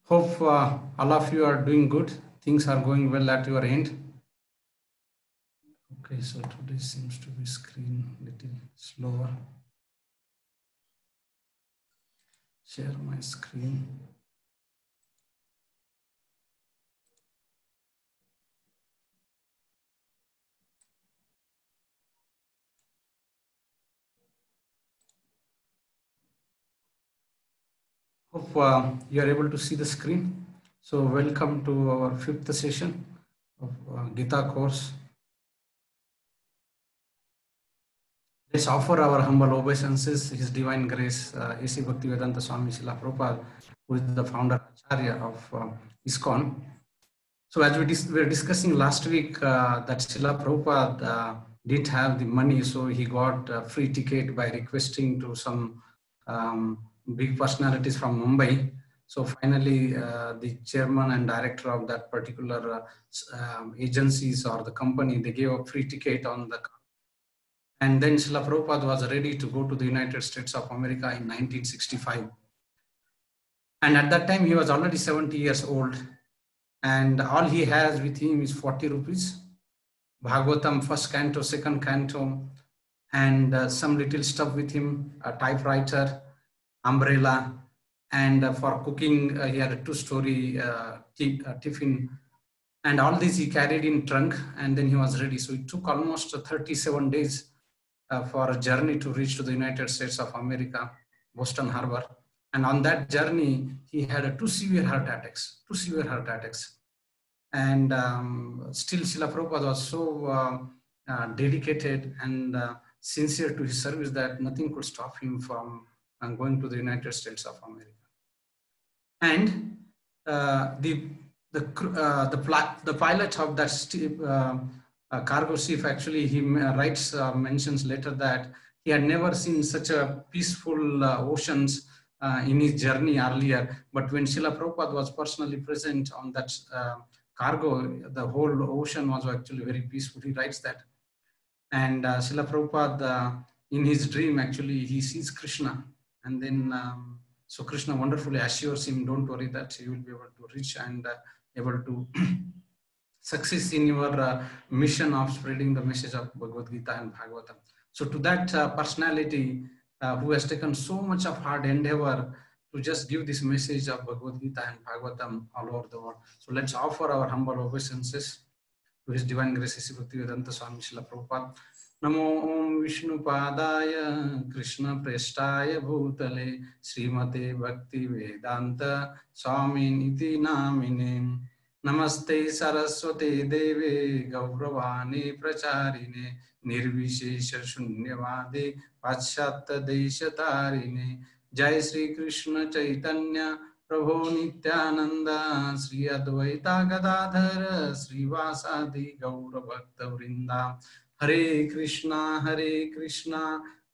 Hope all of you are doing good. Things are going well at your end. Okay, so today seems to be screen little slower. Share my screen. Hope you are able to see the screen. So welcome to our fifth session of Gita course. Let's offer our humble obeisances, His Divine Grace, A.C. Bhaktivedanta Swami Srila Prabhupada, who is the founder Acharya of ISKCON. So as we were discussing last week that Srila Prabhupada didn't have the money, so he got a free ticket by requesting to some big personalities from Mumbai. So finally, the chairman and director of that particular agencies or the company, they gave a free ticket on the. And then Srila Prabhupada was ready to go to the United States of America in 1965. And at that time, he was already 70 years old. And all he has with him is 40 rupees, Bhagavatam, first canto, second canto, and some little stuff with him, a typewriter, umbrella, and for cooking, he had a two-story tiffin. And all this he carried in trunk, and then he was ready. So it took almost 37 days for a journey to reach to the United States of America, Boston Harbor. And on that journey, he had two severe heart attacks. And still Srila Prabhupada was so dedicated and sincere to his service that nothing could stop him from going to the United States of America. And the pilot of that cargo ship, actually, he mentions later that he had never seen such a peaceful oceans in his journey earlier. But when Srila Prabhupada was personally present on that cargo, the whole ocean was actually very peaceful. He writes that. And Srila Prabhupada, in his dream, actually, he sees Krishna. And then, so Krishna wonderfully assures him, don't worry that you will be able to reach and able to success in your mission of spreading the message of Bhagavad Gita and Bhagavatam. So to that personality who has taken so much of hard endeavor to just give this message of Bhagavad Gita and Bhagavatam all over the world. So let's offer our humble obeisances to His Divine Grace, A.C. Bhaktivedanta Swami Srila Prabhupada. Namo Om Vishnu Padaya Krishna Prestaya Bhutale Srimate Bhakti Vedanta Swami Niti Namine Namaste Saraswate Deve Gauravani Pracharine Nirvishesha Shunyavade Pachatta Deshatarine Jai Sri Krishna Chaitanya Prabhu Nityananda Sri Advaita Gadadhara Srivasadi Gaura Bhakta Vrinda Hare Krishna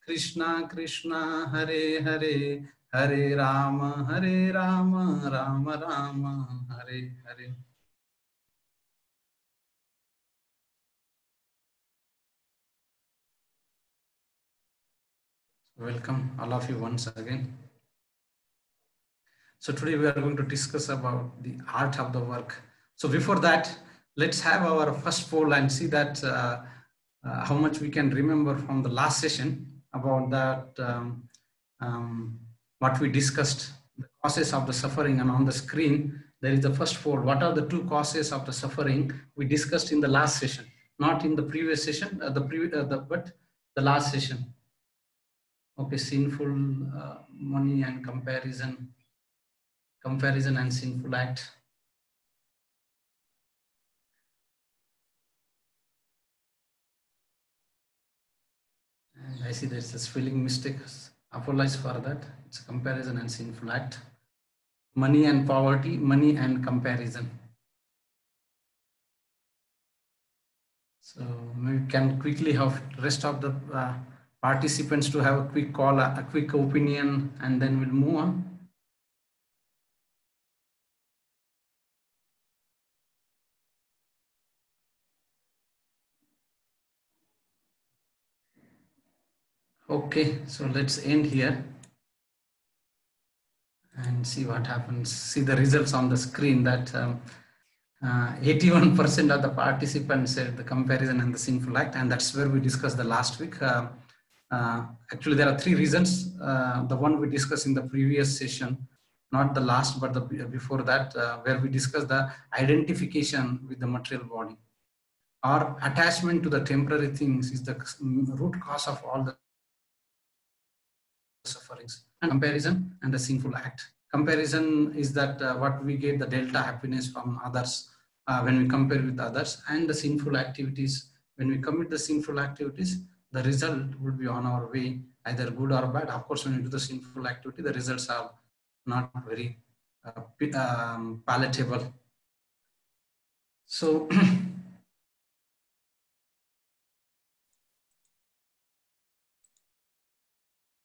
Krishna Krishna Hare Hare Hare Rama Rama Rama Hare Hare. Welcome all of you once again. So today we are going to discuss about the art of the work. So before that, let's have our first poll and see that how much we can remember from the last session about that what we discussed, the causes of the suffering. And on the screen, there is the first poll. What are the two causes of the suffering we discussed in the last session? Not in the previous session, but the last session. Okay, sinful money and comparison and sinful act. And I see there's a spelling mistake. Apologize for that. It's a comparison and sinful act. Money and poverty, money and comparison. So we can quickly have rest of the participants to have a quick call, a quick opinion, and then we'll move on. Okay, so let's end here. And and see what happens. See the results on the screen that 81% of the participants said the comparison and the sinful act, and that's where we discussed the last week. Actually, there are three reasons. The one we discussed in the previous session, not the last, but the before that, where we discussed the identification with the material body. Our attachment to the temporary things is the root cause of all the sufferings. And comparison and the sinful act. Comparison is that what we get the delta happiness from others when we compare with others, and the sinful activities. When we commit the sinful activities, the result will be on our way, either good or bad. Of course, when we do the sinful activity, the results are not very palatable. So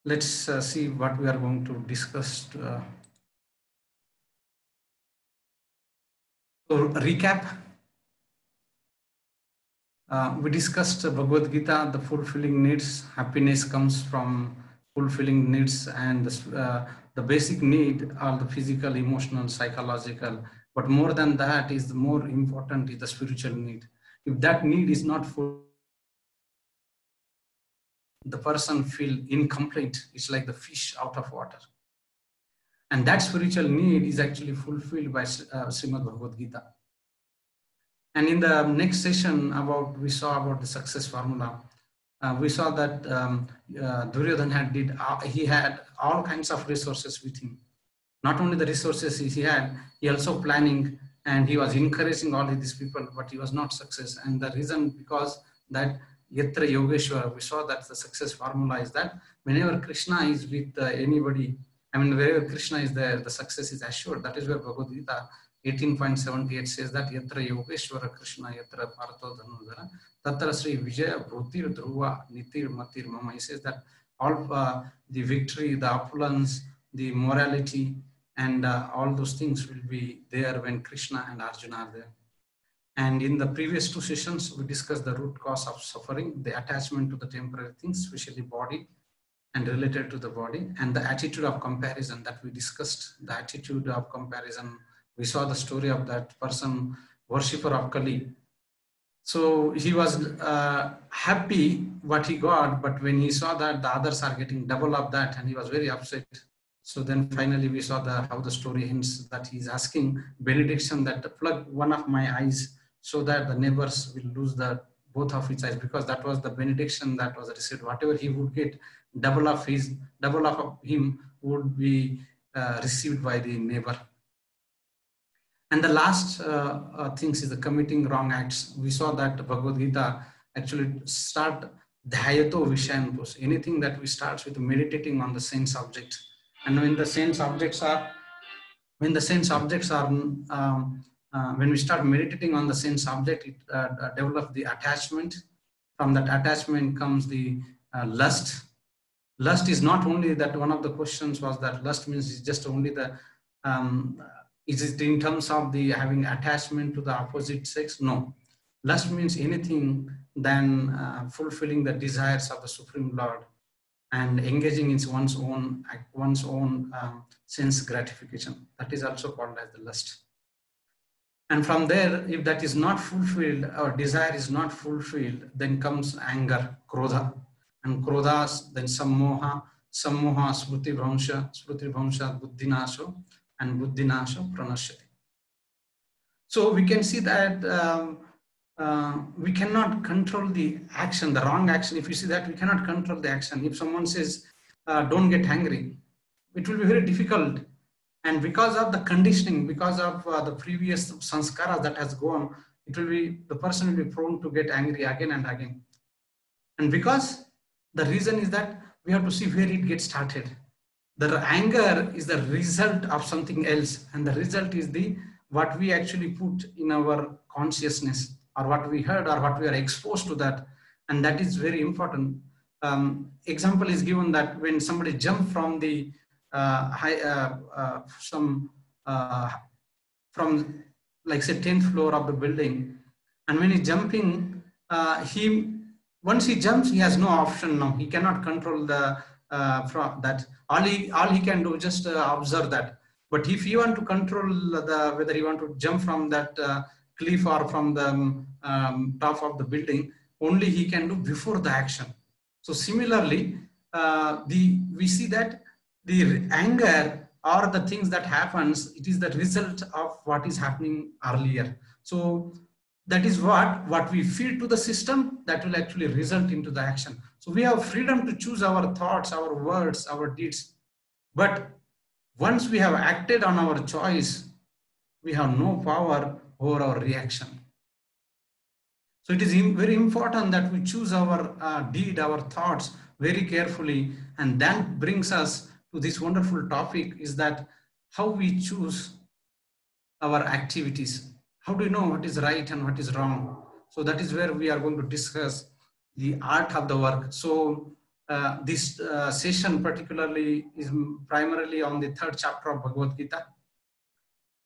let's see what we are going to discuss. So recap. We discussed Bhagavad Gita, the fulfilling needs. Happiness comes from fulfilling needs, and the basic need are the physical, emotional, psychological. But more than that is the more important is the spiritual need. If that need is not fulfilled, the person feel incomplete. It's like the fish out of water. And that spiritual need is actually fulfilled by Srimad Bhagavad Gita. And in the next session, we saw about the success formula. We saw that Duryodhana he had all kinds of resources with him. Not only the resources he had, he also planning, and he was encouraging all of these people, but he was not success. And the reason because that Yatra Yogeshwara, we saw that the success formula is that whenever Krishna is with anybody, I mean, wherever Krishna is there, the success is assured. That is where Bhagavad Gita 18.78 says that Yatra Yogeshwara Krishna Yatra Partho Dhanudhara Tatra Sri Vijaya Bhutir Dhruva Nitir Matir Mama. He says that all the victory, the opulence, the morality, and all those things will be there when Krishna and Arjuna are there. And in the previous two sessions, we discussed the root cause of suffering, the attachment to the temporary things, especially body and related to the body, and the attitude of comparison that we discussed, the attitude of comparison. We saw the story of that person, worshipper of Kali. So he was happy what he got, but when he saw that the others are getting double of that, and he was very upset. So then finally we saw how the story ends, that he's asking benediction that plug one of my eyes so that the neighbors will lose both of his eyes, because that was the benediction that was received. Whatever he would get, double of him would be received by the neighbor. And the last things is the committing wrong acts. We saw that Bhagavad Gita actually start dhyato vishayantos, anything that we start with meditating on the same subject. And when the same subjects are, when we start meditating on the same subject, it develops the attachment. From that attachment comes the lust. Lust is not only that. One of the questions was that lust means it's just only the, is it in terms of the having attachment to the opposite sex? No. Lust means anything than fulfilling the desires of the Supreme Lord and engaging in one's own sense gratification. That is also called as the lust. And from there, if that is not fulfilled, or desire is not fulfilled, then comes anger, krodha. And krodha, then sammoha, smriti bhramsha, buddhinasho, and buddhinasho pranashyati. So we can see that we cannot control the action, the wrong action. If you see that, we cannot control the action. If someone says, don't get angry, it will be very difficult. And because of the conditioning, because of the previous sanskara that has gone, the person will be prone to get angry again and again. And because the reason is that we have to see where it gets started. The anger is the result of something else, and the result is what we actually put in our consciousness, or what we heard, or what we are exposed to that, and that is very important. Example is given that when somebody jumps from the from like say 10th floor of the building, and when he's jumping, once he jumps, he has no option now. He cannot control the from that. All he can do just observe that. But if you want to control whether you want to jump from that cliff or from the top of the building, only he can do before the action. So similarly, we see that the anger or the things that happens, it is the result of what is happening earlier. So that is what we feed to the system that will actually result into the action. So we have freedom to choose our thoughts, our words, our deeds. But once we have acted on our choice, we have no power over our reaction. So it is very important that we choose our deed, our thoughts very carefully. And that brings us to this wonderful topic, is that how we choose our activities. How do you know what is right and what is wrong? So that is where we are going to discuss the art of the work. So this session particularly is primarily on the 3rd chapter of Bhagavad Gita.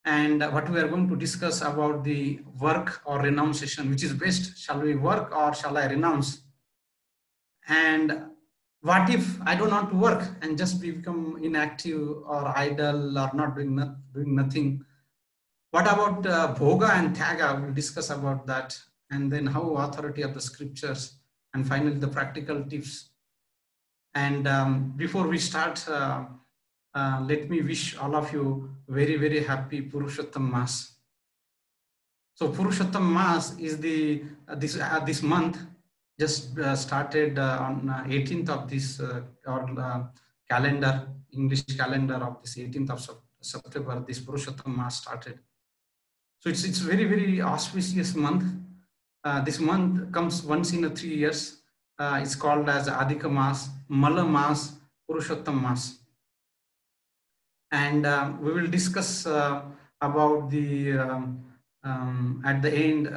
And what we are going to discuss about the work or renunciation, which is best. Shall we work or shall I renounce? And what if I don't want to work and just become inactive or idle or not doing nothing? What about bhoga and tyaga? We'll discuss about that. And then how authority of the scriptures, and finally the practical tips. And before we start, let me wish all of you very, very happy Purushottam Mass. So Purushottam Mass is this month just started on 18th of this calendar, English calendar of this 18th of September, this Purushottam Mass started. So it's very, very auspicious month. This month comes once in 3 years. It's called as Adhika Mass, Mala Mass, Purushottam Mass. And we will discuss about the at the end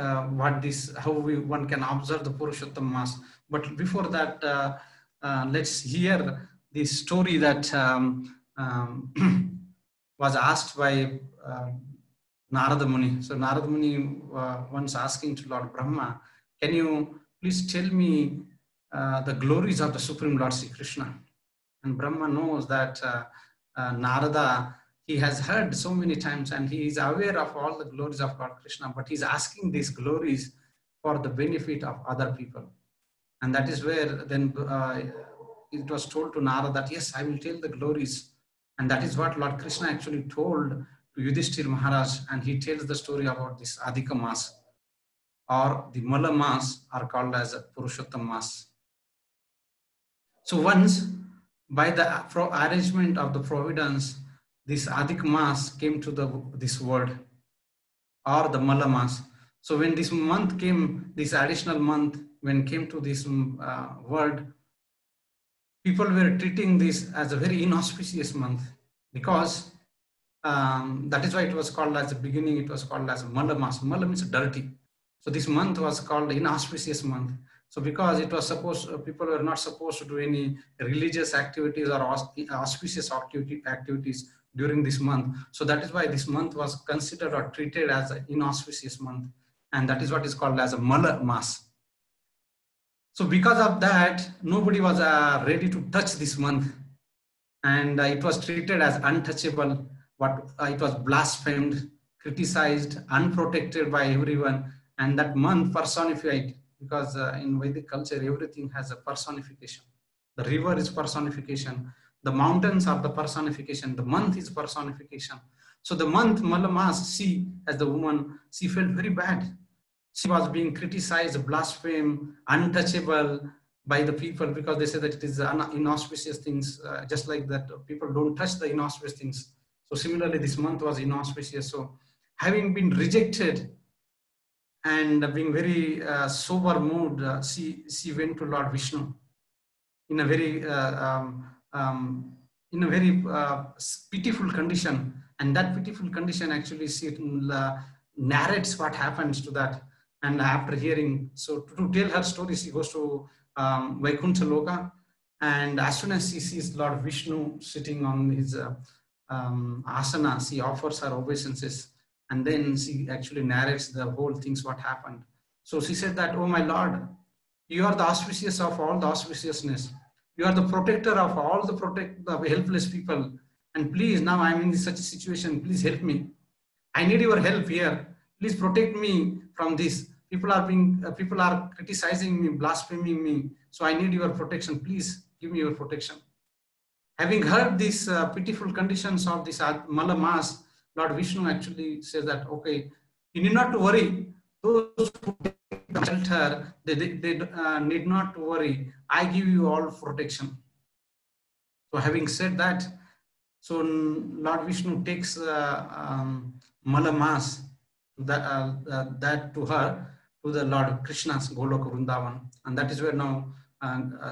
how one can observe the Purushottam Mass. But before that, let's hear the story that was asked by Narada Muni. So Narada Muni once asking to Lord Brahma, can you please tell me the glories of the Supreme Lord Sri Krishna? And Brahma knows that Narada, he has heard so many times and he is aware of all the glories of Lord Krishna, but he's asking these glories for the benefit of other people. And that is where then it was told to Narada that, yes, I will tell the glories. And that is what Lord Krishna actually told to Yudhishthira Maharaj, and he tells the story about this Adhika Mass, or the Mala Mass are called as a Purushottam Mass. So once, by the arrangement of the providence, this Adhik Mass came to this world, or the Mala Mass. So when this month came, this additional month, when came to this world, people were treating this as a very inauspicious month, because that is why it was called as the beginning, it was called as Mala Mass. Mala means dirty. So this month was called inauspicious month. So because it was people were not supposed to do any religious activities or auspicious activities during this month. So that is why this month was considered or treated as an inauspicious month. And that is what is called as a Mala Mass. So because of that, nobody was ready to touch this month. And it was treated as untouchable. It was blasphemed, criticized, unprotected by everyone. And that month personified, because in Vedic culture, everything has a personification. The river is personification. The mountains are the personification. The month is personification. So the month Mala Mass, she, as the woman, she felt very bad. She was being criticized, blasphemed, untouchable by the people, because they say that it is inauspicious things, just like that people don't touch the inauspicious things. So similarly, this month was inauspicious. So having been rejected and being very sober mood, she went to Lord Vishnu in a very pitiful condition. And that pitiful condition actually she narrates what happens to that. And after hearing, so to tell her story, she goes to Vaikuntha Loka. And as soon as she sees Lord Vishnu sitting on his asana, she offers her obeisances. And then she actually narrates the whole things, what happened. So she said that, oh my Lord, you are the auspicious of all the auspiciousness. You are the protector of all the helpless people. and please, now I'm in such a situation, please help me. I need your help here. Please protect me from this. People are criticizing me, blaspheming me. So I need your protection. Please give me your protection. Having heard these pitiful conditions of this Mala Mas, Lord Vishnu actually says that, okay, you need not to worry. Those who take shelter, they need not to worry. I give you all protection. So having said that, so Lord Vishnu takes Mala Mas that to her, to the Lord Krishna's Goloka Vrindavan. And that is where now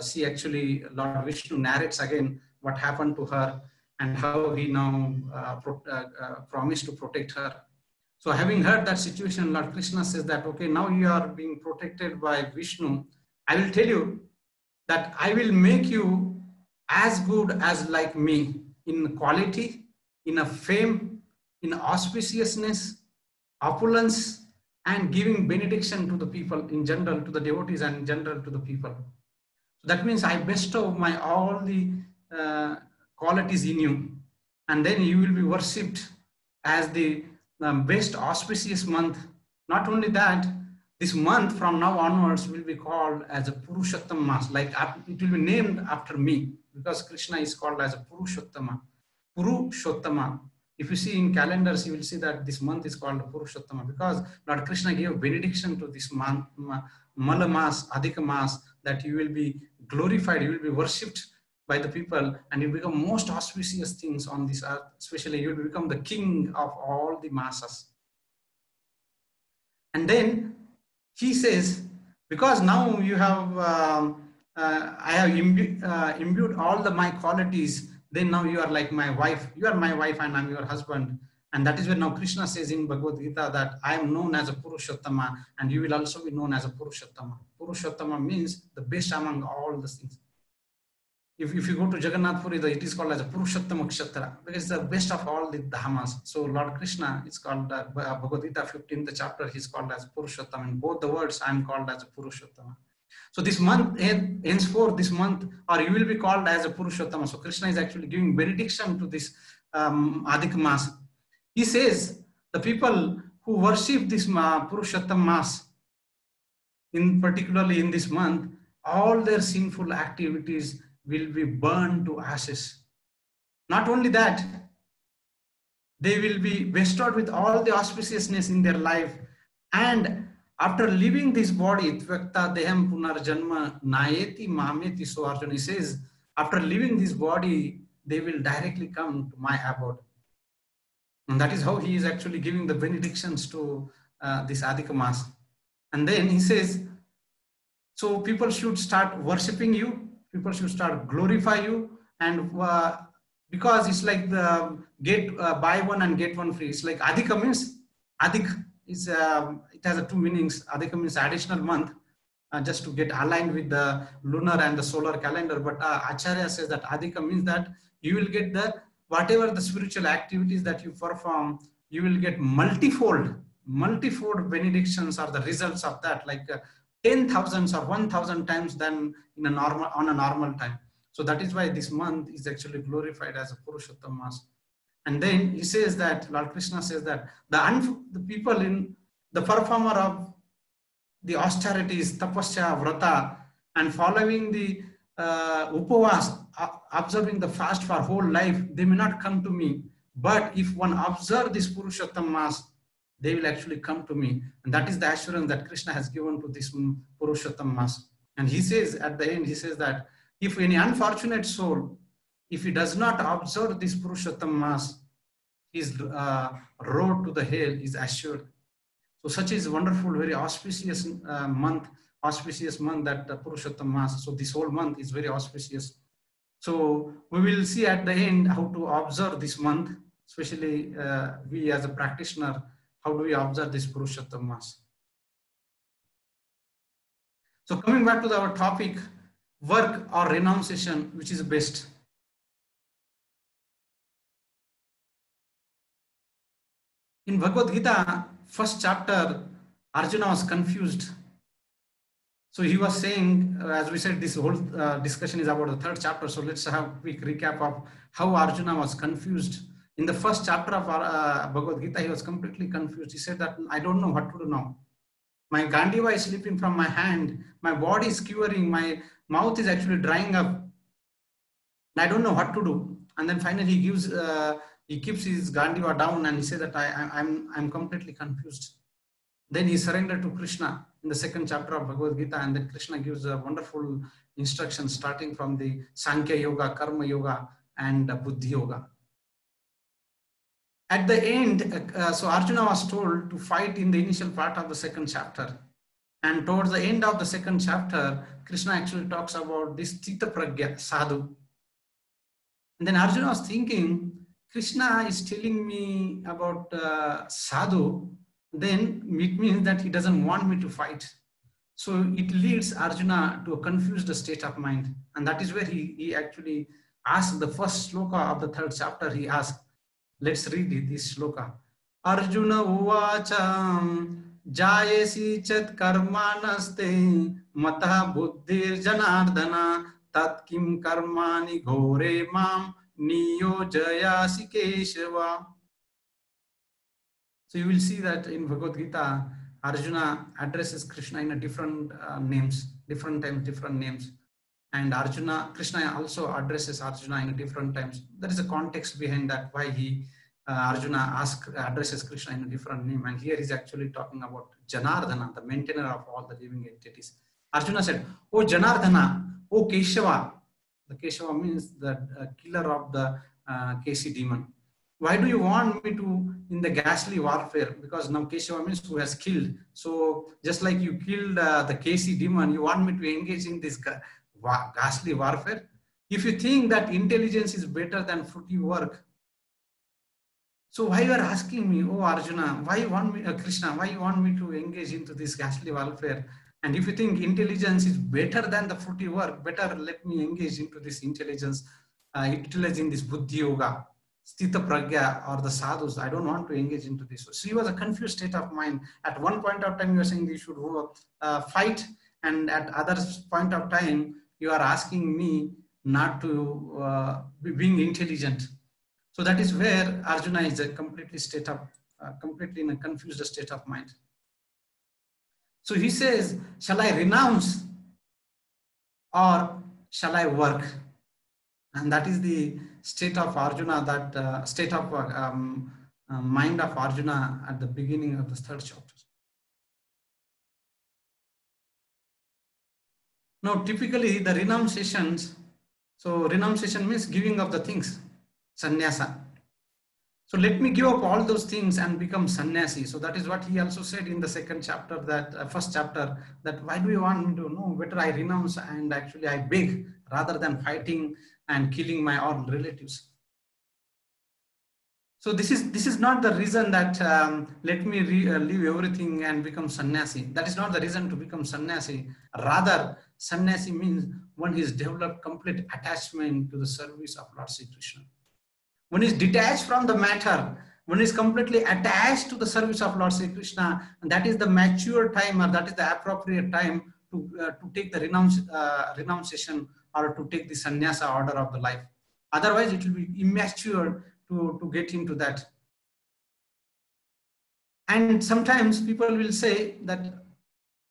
she actually, Lord Vishnu narrates again what happened to her and how he now promised to protect her. So having heard that situation, Lord Krishna says that, okay, now you are being protected by Vishnu. I will tell you that I will make you as good as like me in quality, in a fame, in auspiciousness, opulence, and giving benediction to the people in general, to the devotees and in general to the people. So that means I bestow my all the qualities in you, and then you will be worshipped as the best auspicious month. Not only that, this month from now onwards will be called as a Purushottam Mas, like it will be named after me, because Krishna is called as a Purushottama. Purushottama. If you see in calendars, you will see that this month is called Purushottama, because Lord Krishna gave benediction to this month, Mala Mas, Adhika Mas, that you will be glorified, you will be worshipped by the people, and you become most auspicious things on this earth. Especially you will become the king of all the masses. And then he says, because now you have I have imbued all my qualities, then now you are like my wife. You are my wife and I'm your husband. And that is where now Krishna says in Bhagavad Gita that I am known as a Purushottama, and you will also be known as a Purushottama. Purushottama means the best among all the things. If you go to Jagannath Puri, it is called as a Purushottama Kshetra, because it's the best of all the Dhammas. So Lord Krishna is called, Bhagavad Gita 15th chapter, he's called as Purushottama. In both the words, I am called as a Purushottama. So this month, henceforth this month, or you will be called as a Purushottama. So Krishna is actually giving benediction to this Adhik Mas. He says, the people who worship this Purushottam Mas, particularly in this month, all their sinful activities will be burned to ashes. Not only that, they will be bestowed with all the auspiciousness in their life, and after leaving this body, Tvakta Deham Punarjanma Nayeti Mameti, so Arjuna says, after leaving this body, they will directly come to my abode. And that is how he is actually giving the benedictions to this Adhika Mas. And then he says, so people should start worshipping you, people should start glorify you, and because it's like the buy one and get one free. It's like Adhika means, Adhik is, it has two meanings. Adhika means additional month, just to get aligned with the lunar and the solar calendar. But Acharya says that Adhika means that you will get the, whatever the spiritual activities that you perform, you will get multifold benedictions are the results of that, like 10,000 or 1,000 times than in a normal time. So that is why this month is actually glorified as a Purushottam Mas. And then he says that, Lord Krishna says that the people in the performer of the austerities, tapasya, vrata, and following the upavas, observing the fast for whole life, they may not come to me. But if one observe this Purushottam Mas, they will actually come to me. And that is the assurance that Krishna has given to this Purushottam Mas. And he says at the end, he says that if any unfortunate soul, if he does not observe this Purushottam Mas, his road to the hell is assured. So such is wonderful, very auspicious month that Purushottam Mas. So this whole month is very auspicious. So we will see at the end how to observe this month, especially we as a practitioner, how do we observe this Purushottam Mas? So coming back to our topic, work or renunciation, which is best? In Bhagavad Gita, first chapter, Arjuna was confused. So he was saying, as we said, this whole discussion is about the third chapter. So let's have a quick recap of how Arjuna was confused. In the first chapter of Bhagavad Gita, he was completely confused. He said that I don't know what to do now. My Gandiva is slipping from my hand. My body is quivering. My mouth is actually drying up. I don't know what to do. And then finally he keeps his Gandiva down and he said that I'm completely confused. Then he surrendered to Krishna in the second chapter of Bhagavad Gita, and then Krishna gives a wonderful instruction starting from the Sankhya Yoga, Karma Yoga, and Buddhi Yoga. At the end, so Arjuna was told to fight in the initial part of the second chapter. And towards the end of the second chapter, Krishna actually talks about this Chitta Pragya Sadhu. And then Arjuna was thinking, Krishna is telling me about Sadhu, then it means that he doesn't want me to fight. So it leads Arjuna to a confused state of mind. And that is where he actually asked the first sloka of the third chapter. He asked, let's read this sloka. Arjuna uvacha jayesi chat karmanaste mata buddhir janardana tat kim karmani ghore mam niyojayasi keshava. So you will see that in Bhagavad Gita, Arjuna addresses Krishna in a different different names. And Krishna also addresses Arjuna in a different times. There is a context behind that, why Arjuna addresses Krishna in a different name. And here he's actually talking about Janardana, the maintainer of all the living entities. Arjuna said, "Oh Janardana, oh Keshava." The Keshava means the killer of the Kesi demon. Why do you want me to in the ghastly warfare? Because now Keshava means who has killed. So just like you killed the Kesi demon, you want me to engage in this ghastly warfare? If you think that intelligence is better than fruity work, so why you are asking me, oh Arjuna, why you want me, Krishna, why you want me to engage into this ghastly warfare? And if you think intelligence is better than the fruity work, better let me engage into this intelligence, utilizing this Buddhi Yoga, Sthita Pragya, or the sadhus. I don't want to engage into this. So he was a confused state of mind. At one point of time, you are saying you should fight, and at other point of time, you are asking me not to be being intelligent. So that is where Arjuna is a completely in a confused state of mind. So he says, shall I renounce or shall I work? And that is the state of Arjuna, that state of mind of Arjuna at the beginning of the third chapter. Now, typically the renunciations, so renunciation means giving up the things, sannyasa. So let me give up all those things and become sannyasi. So that is what he also said in the second chapter, that first chapter, that why do you want me to know? Better I renounce and actually I beg rather than fighting and killing my own relatives. So this is not the reason that let me leave everything and become sannyasi. That is not the reason to become sannyasi. Rather, sannyasi means one has developed complete attachment to the service of Lord Sri Krishna. One is detached from the matter. One is completely attached to the service of Lord Sri Krishna, and that is the mature time, or that is the appropriate time to take the renunciation or to take the sannyasa order of the life. Otherwise, it will be immature to get into that. And sometimes people will say that,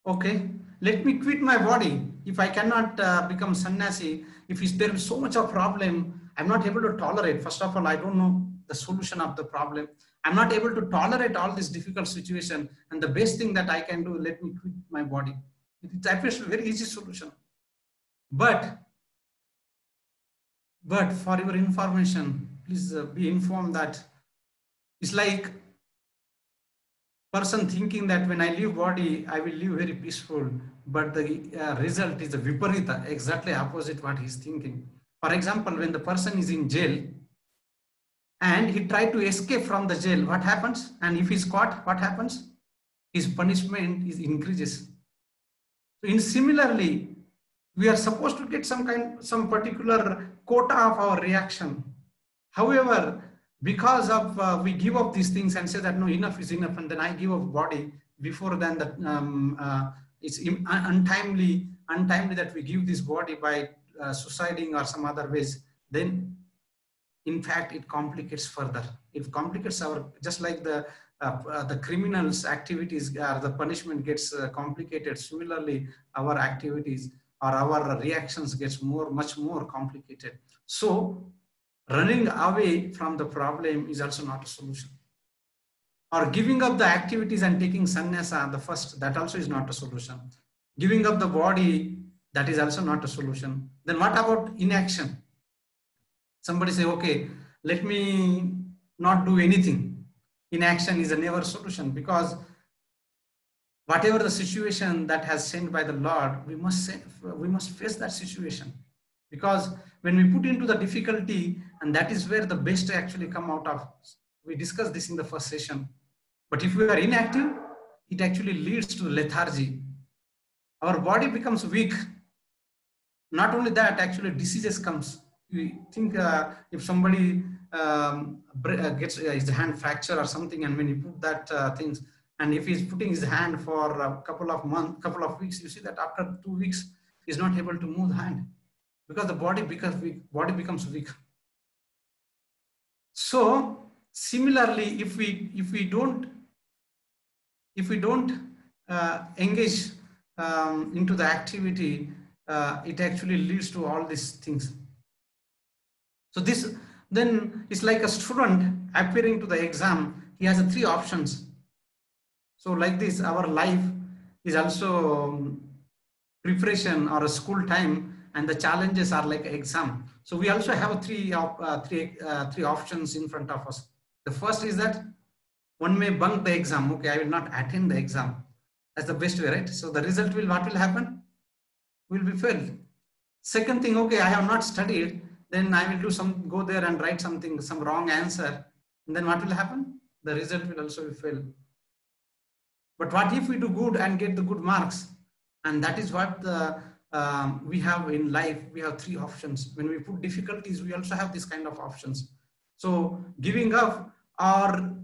okay, let me quit my body. If I cannot become sannyasi, if there is so much of problem, I'm not able to tolerate. First of all, I don't know the solution of the problem. I'm not able to tolerate all this difficult situation. And the best thing that I can do, let me quit my body. It appears a very easy solution. But for your information, please be informed that it's like person thinking that when I leave body, I will live very peaceful. But the result is a viparita, exactly opposite what he's thinking. For example, when the person is in jail and he tried to escape from the jail, what happens? And if he's caught, what happens? His punishment increases. So similarly, we are supposed to get some particular quota of our reaction. However, because of we give up these things and say that no, enough is enough, and then I give up body before then it's untimely that we give this body by suiciding or some other ways, then in fact it complicates further. It complicates our, just like the criminals activities or the punishment gets complicated, similarly our activities or our reactions gets much more complicated. So running away from the problem is also not a solution. Or giving up the activities and taking sannyasa, the first, that also is not a solution. Giving up the body, that is also not a solution. Then what about inaction? Somebody say, okay, let me not do anything. Inaction is a never solution, because whatever the situation that has sent by the Lord, we must face that situation. Because when we put into the difficulty, and that is where the best actually come out of. We discussed this in the first session. But if we are inactive, it actually leads to lethargy. Our body becomes weak. Not only that, actually diseases comes. We think if somebody gets his hand fracture or something, and when you put that things, and if he's putting his hand for a couple of months, couple of weeks, you see that after 2 weeks, he's not able to move the hand, because the body becomes weak. So similarly, if we don't engage into the activity, it actually leads to all these things. So this then is like a student appearing to the exam. He has 3 options. So like this, our life is also preparation or a school time, and the challenges are like an exam. So we also have three options in front of us. The first is that one may bunk the exam. Okay, I will not attend the exam. That's the best way, right? So the result will, what will happen? Will be failed. Second thing, okay, I have not studied, then I will go there and write something, some wrong answer. And then what will happen? The result will also be failed. But what if we do good and get the good marks? And that is what we have in life. We have 3 options. When we put difficulties, we also have this kind of options. So giving up, or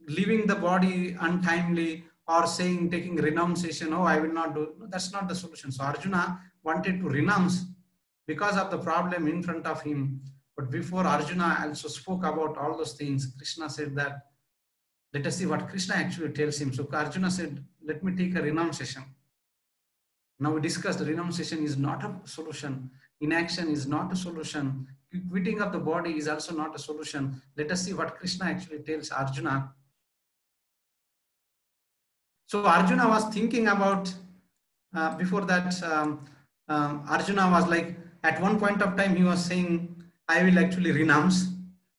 leaving the body untimely, or taking renunciation, oh, I will not do, no, that's not the solution. So Arjuna wanted to renounce because of the problem in front of him. But before Arjuna also spoke about all those things, Krishna said that, let us see what Krishna actually tells him. So Arjuna said, let me take a renunciation. Now we discussed renunciation is not a solution. Inaction is not a solution. Quitting of the body is also not a solution. Let us see what Krishna actually tells Arjuna. So Arjuna was thinking about, before that, Arjuna was like, at one point of time, he was saying, I will actually renounce.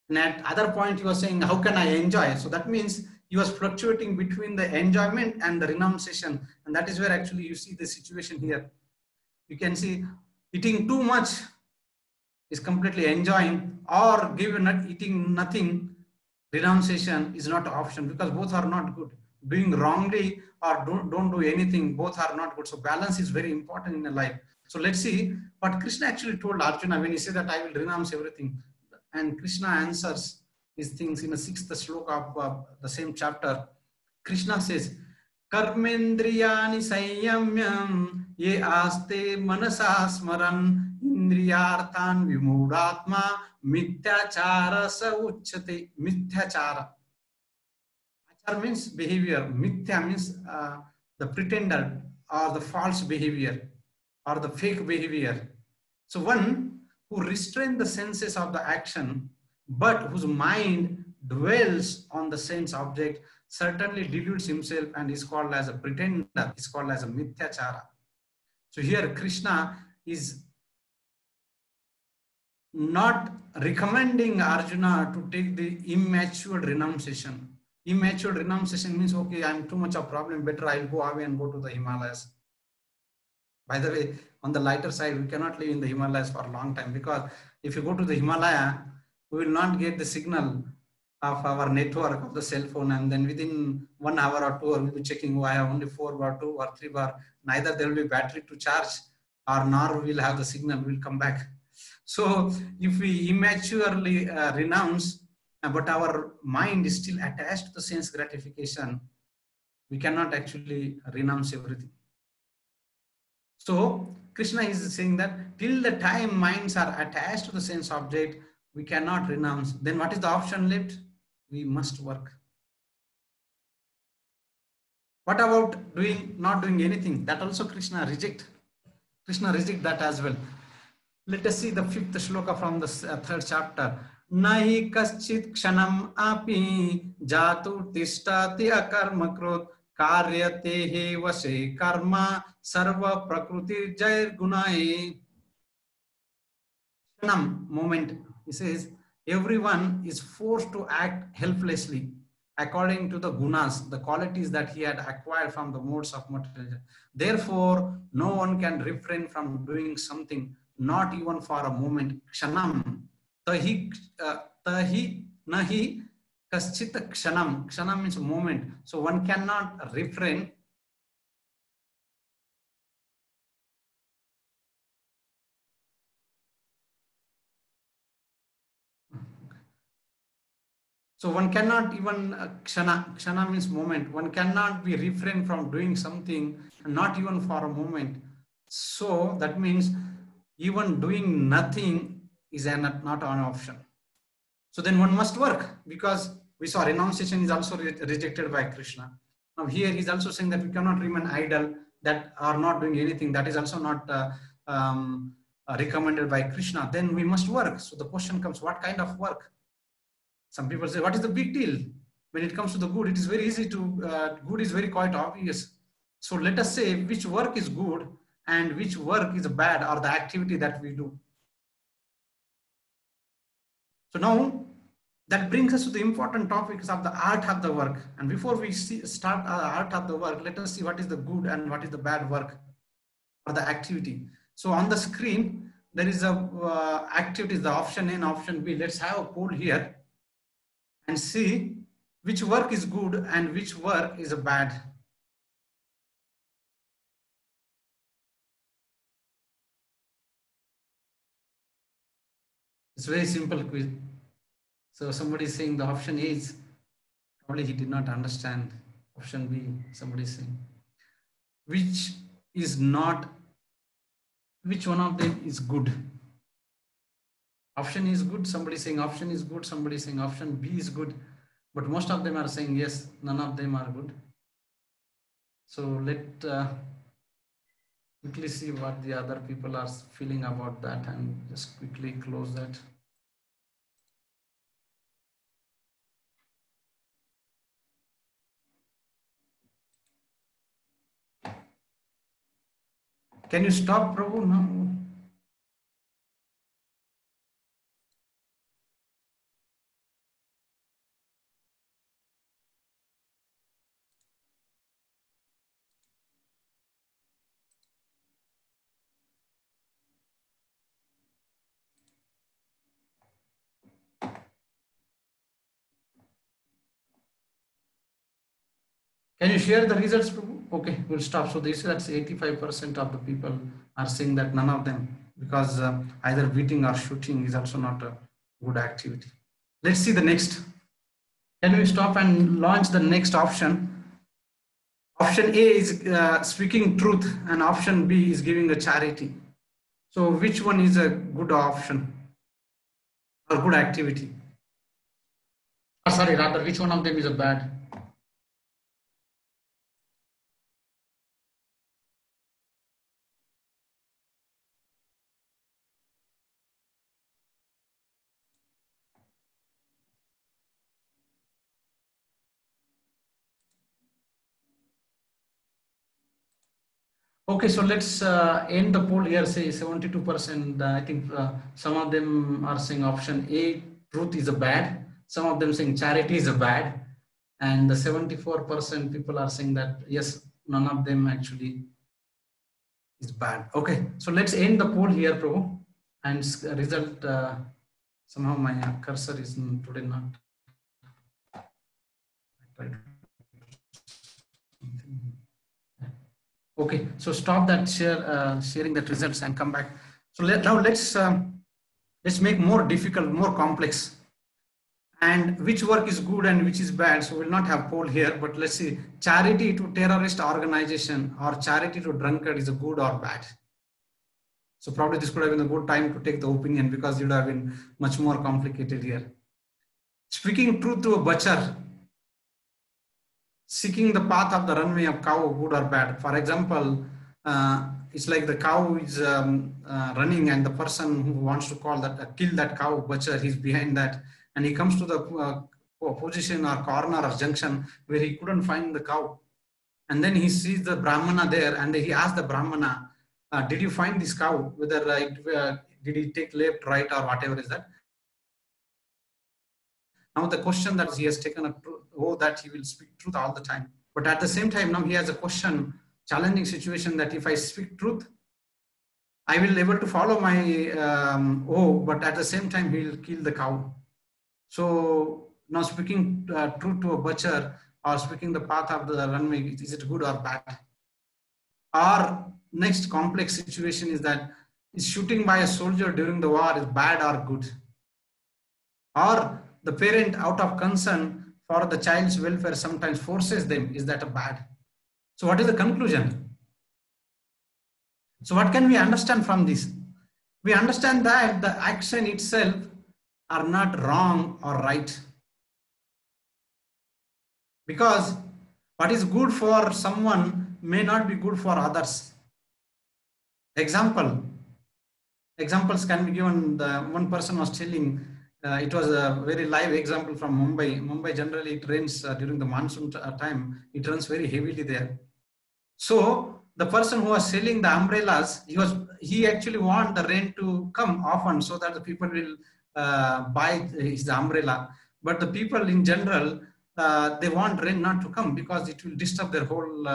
And at other point, he was saying, how can I enjoy? So that means he was fluctuating between the enjoyment and the renunciation. And that is where actually you see the situation here. You can see eating too much is completely enjoying, or eating nothing, renunciation is not an option, because both are not good. Doing wrongly or don't do anything, both are not good. So balance is very important in a life. So let's see what Krishna actually told Arjuna when he said that I will renounce everything. And Krishna answers these things in the 6th sloka of the same chapter. Krishna says, Karmendriyani sanyamyam ye aste manasa smaran indriyarthan vimudatma mithyachara sa uchyate. Mithyachara. Achara means behavior. Mithya means the pretender or the false behavior or the fake behavior. So one who restrains the senses of the action, but whose mind dwells on the sense object, certainly deludes himself and is called as a pretender, is called as a mithyachara. So here Krishna is not recommending Arjuna to take the immature renunciation. Immature renunciation means, okay, I'm too much of a problem, better I'll go away and go to the Himalayas. By the way, on the lighter side, we cannot live in the Himalayas for a long time, because if you go to the Himalaya, we will not get the signal of our network of the cell phone, and then within 1 hour or 2 hours, we'll be checking, oh, I have only 4 bar, 2 or 3 bar. Neither there will be battery to charge, or nor we'll have the signal, we'll come back. So if we immaturely renounce, but our mind is still attached to the sense gratification, we cannot actually renounce everything. So Krishna is saying that till the time minds are attached to the sense object, we cannot renounce. Then what is the option left? We must work. What about not doing anything? That also Krishna reject. Krishna reject that as well. Let us see the 5th shloka from the 3rd chapter. Nahi kaschit kshanam api jatu tishtati akarma krut karyate he vase karma sarva prakriti jair gunai. Kshanam, moment. He says everyone is forced to act helplessly according to the gunas, the qualities that he had acquired from the modes of material. Therefore, no one can refrain from doing something, not even for a moment. Kshanam, tahi nahi kaschita kshanam. Kshanam means moment. So one cannot refrain. So one cannot even kshana means moment. One cannot be refrained from doing something, not even for a moment. So that means even doing nothing is not an option. So then one must work, because we saw renunciation is also rejected by Krishna. Now here he's also saying that we cannot remain idle, that are not doing anything. That is also not recommended by Krishna. Then we must work. So the question comes, what kind of work? Some people say, what is the big deal? When it comes to the good, it is very easy to, good is very quite obvious. So let us say which work is good and which work is bad, or the activity that we do. So now that brings us to the important topics of the art of the work. And before we start the art of the work, let us see what is the good and what is the bad work or the activity. So on the screen, there is a activity, the option A and option B. Let's have a poll here and see which work is good and which work is bad. It's very simple quiz. So somebody is saying the option A is, probably he did not understand. Option B, somebody is saying. Which is not, which one of them is good? Option is good, somebody saying option is good, somebody saying option B is good, but most of them are saying yes, none of them are good. So let quickly see what the other people are feeling about that, and just quickly close that. Can you stop, Prabhu? No. Can you share the results, Prabhu? Okay, we'll stop. So this, that's 85% of the people are saying that none of them, because either beating or shooting is also not a good activity. Let's see the next. Can we stop and launch the next option? Option A is speaking truth, and option B is giving a charity. So which one is a good option or good activity? Or sorry, rather, which one of them is a bad? Okay, so let's end the poll here, say 72%. I think some of them are saying option A, truth is a bad. Some of them saying charity is a bad. And the 74% people are saying that, yes, none of them actually is bad. Okay, so let's end the poll here, Prabhu. And result, somehow my cursor is today not. Okay, so stop that sharing that results and come back. So now let's make more difficult, more complex. and which work is good and which is bad. So we'll not have poll here, but let's see, charity to terrorist organization or charity to drunkard is a good or bad. So probably this could have been a good time to take the opinion, because it would have been much more complicated here. Speaking truth to a butcher, seeking the path of the runway of cow, good or bad. For example, it's like the cow is running, and the person who wants to kill that cow, butcher, he's behind that, and he comes to the position or corner or junction where he couldn't find the cow, and then he sees the Brahmana there, and he asks the Brahmana, did you find this cow? Whether did he take left, right, or whatever is that? Now the question that he has taken a that he will speak truth all the time. But at the same time, now he has a question, challenging situation, that if I speak truth, I will able to follow my but at the same time he will kill the cow. So now speaking truth to a butcher or speaking the path of the runway, is it good or bad? Or next complex situation is that, is shooting by a soldier during the war is bad or good? Or the parent out of concern for the child's welfare sometimes forces them, is that a bad? So what is the conclusion? So what can we understand from this? We understand that the action itself are not wrong or right. Because what is good for someone may not be good for others. Examples can be given. One person was telling, it was a very live example from Mumbai. Mumbai generally it rains during the monsoon time. It rains very heavily there. So the person who was selling the umbrellas, he actually want the rain to come often so that the people will buy his umbrella. But the people in general, they want rain not to come because it will disturb their whole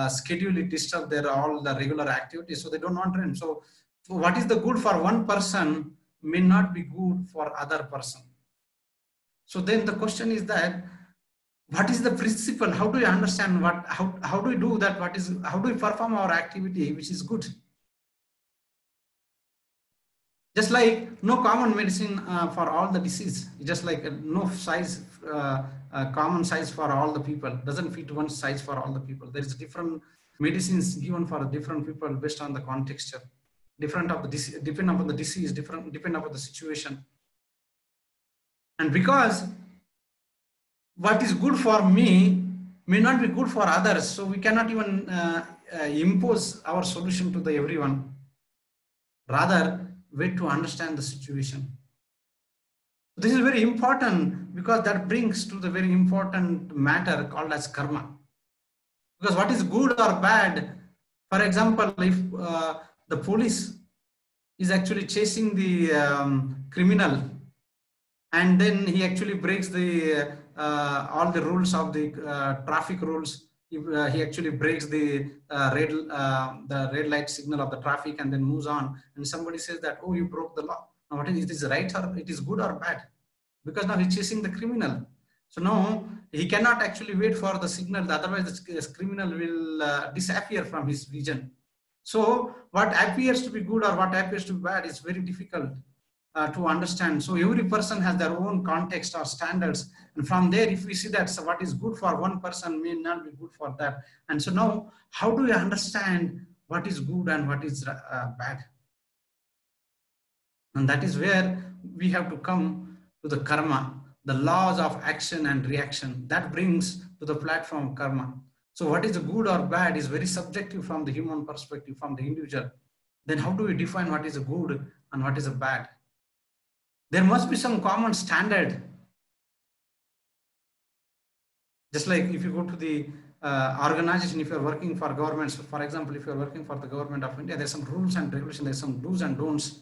schedule. It disturb their all the regular activities. So they don't want rain. So what is the good for one person may not be good for other person. So then the question is that, what is the principle? How do you understand how do we do that? How do we perform our activity which is good? Just like no common medicine for all the disease, just like no size, common size for all the people, doesn't fit one size for all the people. There is different medicines given for different people based on the context, depend upon the disease, depend upon the situation. And because what is good for me may not be good for others, so we cannot even impose our solution to everyone. Rather, wait to understand the situation. This is very important, because that brings to the very important matter called as karma. Because what is good or bad, for example, if the police is actually chasing the criminal, and then he actually breaks the all the rules of the traffic rules. He actually breaks the red light signal of the traffic and then moves on, and somebody says that, oh, you broke the law. Now what is it, right, or it is good or bad? Because now he's chasing the criminal. So now he cannot actually wait for the signal, otherwise the criminal will disappear from his vision. So what appears to be good or what appears to be bad is very difficult to understand. So every person has their own context or standards, and from there, if we see that what is good for one person may not be good for that. And so now, how do we understand what is good and what is bad? And that is where we have to come to the karma, the laws of action and reaction. That brings to the platform karma. So what is good or bad is very subjective from the human perspective, from the individual. Then how do we define what is a good and what is a bad? There must be some common standard. Just like if you go to the organization, if you're working for governments, for example, if you're working for the government of India, there's some rules and regulations, there's some do's and don'ts.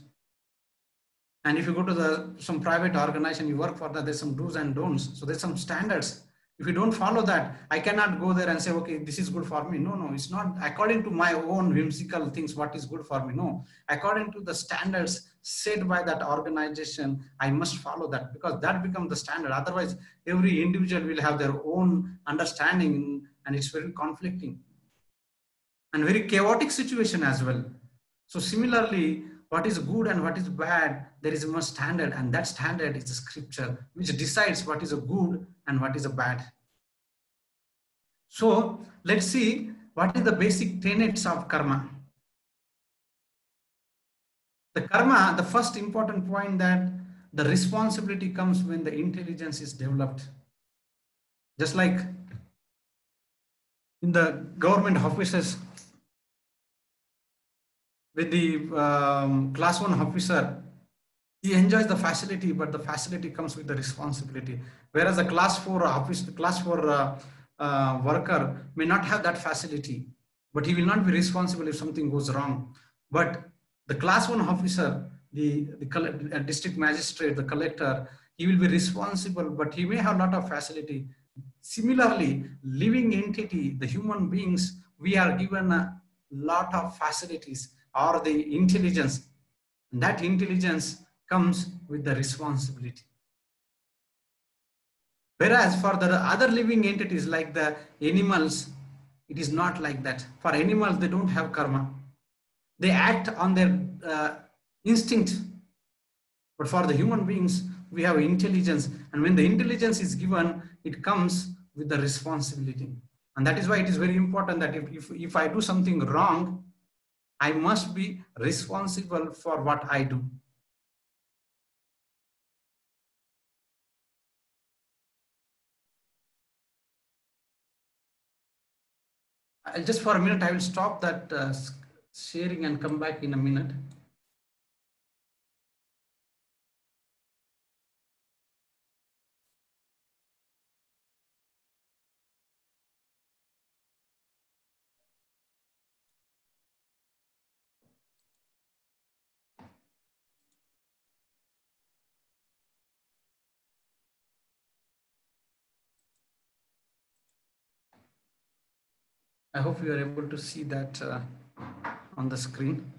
And if you go to some private organization, you work for that, there's some do's and don'ts. So there's some standards. If you don't follow that, I cannot go there and say, okay, this is good for me. No, it's not according to my own whimsical things, what is good for me. No, according to the standards set by that organization, I must follow that, because that becomes the standard. Otherwise, every individual will have their own understanding, and it's very conflicting and very chaotic situation as well. So similarly, what is good and what is bad, there is a standard, and that standard is the scripture, which decides what is a good and what is a bad. So let's see what is the basic tenets of karma. The karma, the first important point, that the responsibility comes when the intelligence is developed. Just like in the government offices, with the class 1 officer, he enjoys the facility, but the facility comes with the responsibility. Whereas a class 4 office, class 4 worker may not have that facility, but he will not be responsible if something goes wrong. But the class 1 officer, the district magistrate, the collector, he will be responsible, but he may have a lot of facility. Similarly, living entity, the human beings, we are given a lot of facilities, or the intelligence. And that intelligence comes with the responsibility. Whereas for the other living entities like the animals, it is not like that. For animals, they don't have karma. They act on their instinct. But for the human beings, we have intelligence. And when the intelligence is given, it comes with the responsibility. And that is why it is very important that if I do something wrong, I must be responsible for what I do. Just for a minute, I will stop that sharing and come back in a minute. I hope you are able to see that on the screen.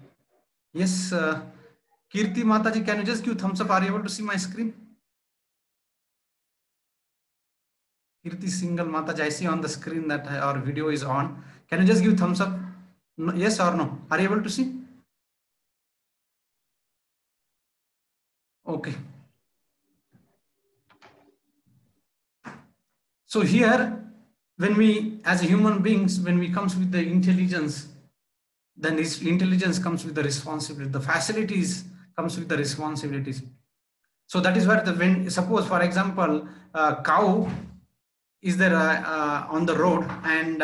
Yes, Kirti Mataji, can you just give thumbs up? Are you able to see my screen? Kirti Single Mataji, I see on the screen that our video is on. Can you just give thumbs up? Yes or no? Are you able to see? Okay. So here, when we, as human beings, when we comes with the intelligence, then this intelligence comes with the responsibility. The facilities comes with the responsibilities. So that is where when suppose, for example, cow is there on the road and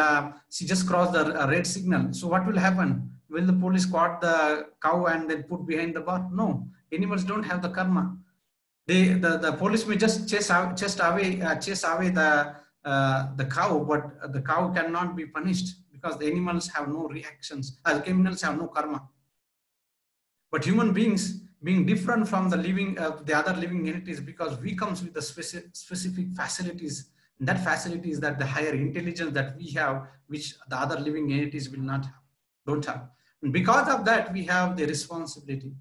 she just crossed the red signal. So what will happen? Will the police caught the cow and then put behind the bar? No, animals don't have the karma. The police may just chase away the cow, but the cow cannot be punished because the animals have no reactions. The criminals have no karma. But human beings, being different from the the other living entities, because we comes with the specific facilities. And that facility is that the higher intelligence that we have, which the other living entities will not have, don't have. And because of that, we have the responsibility.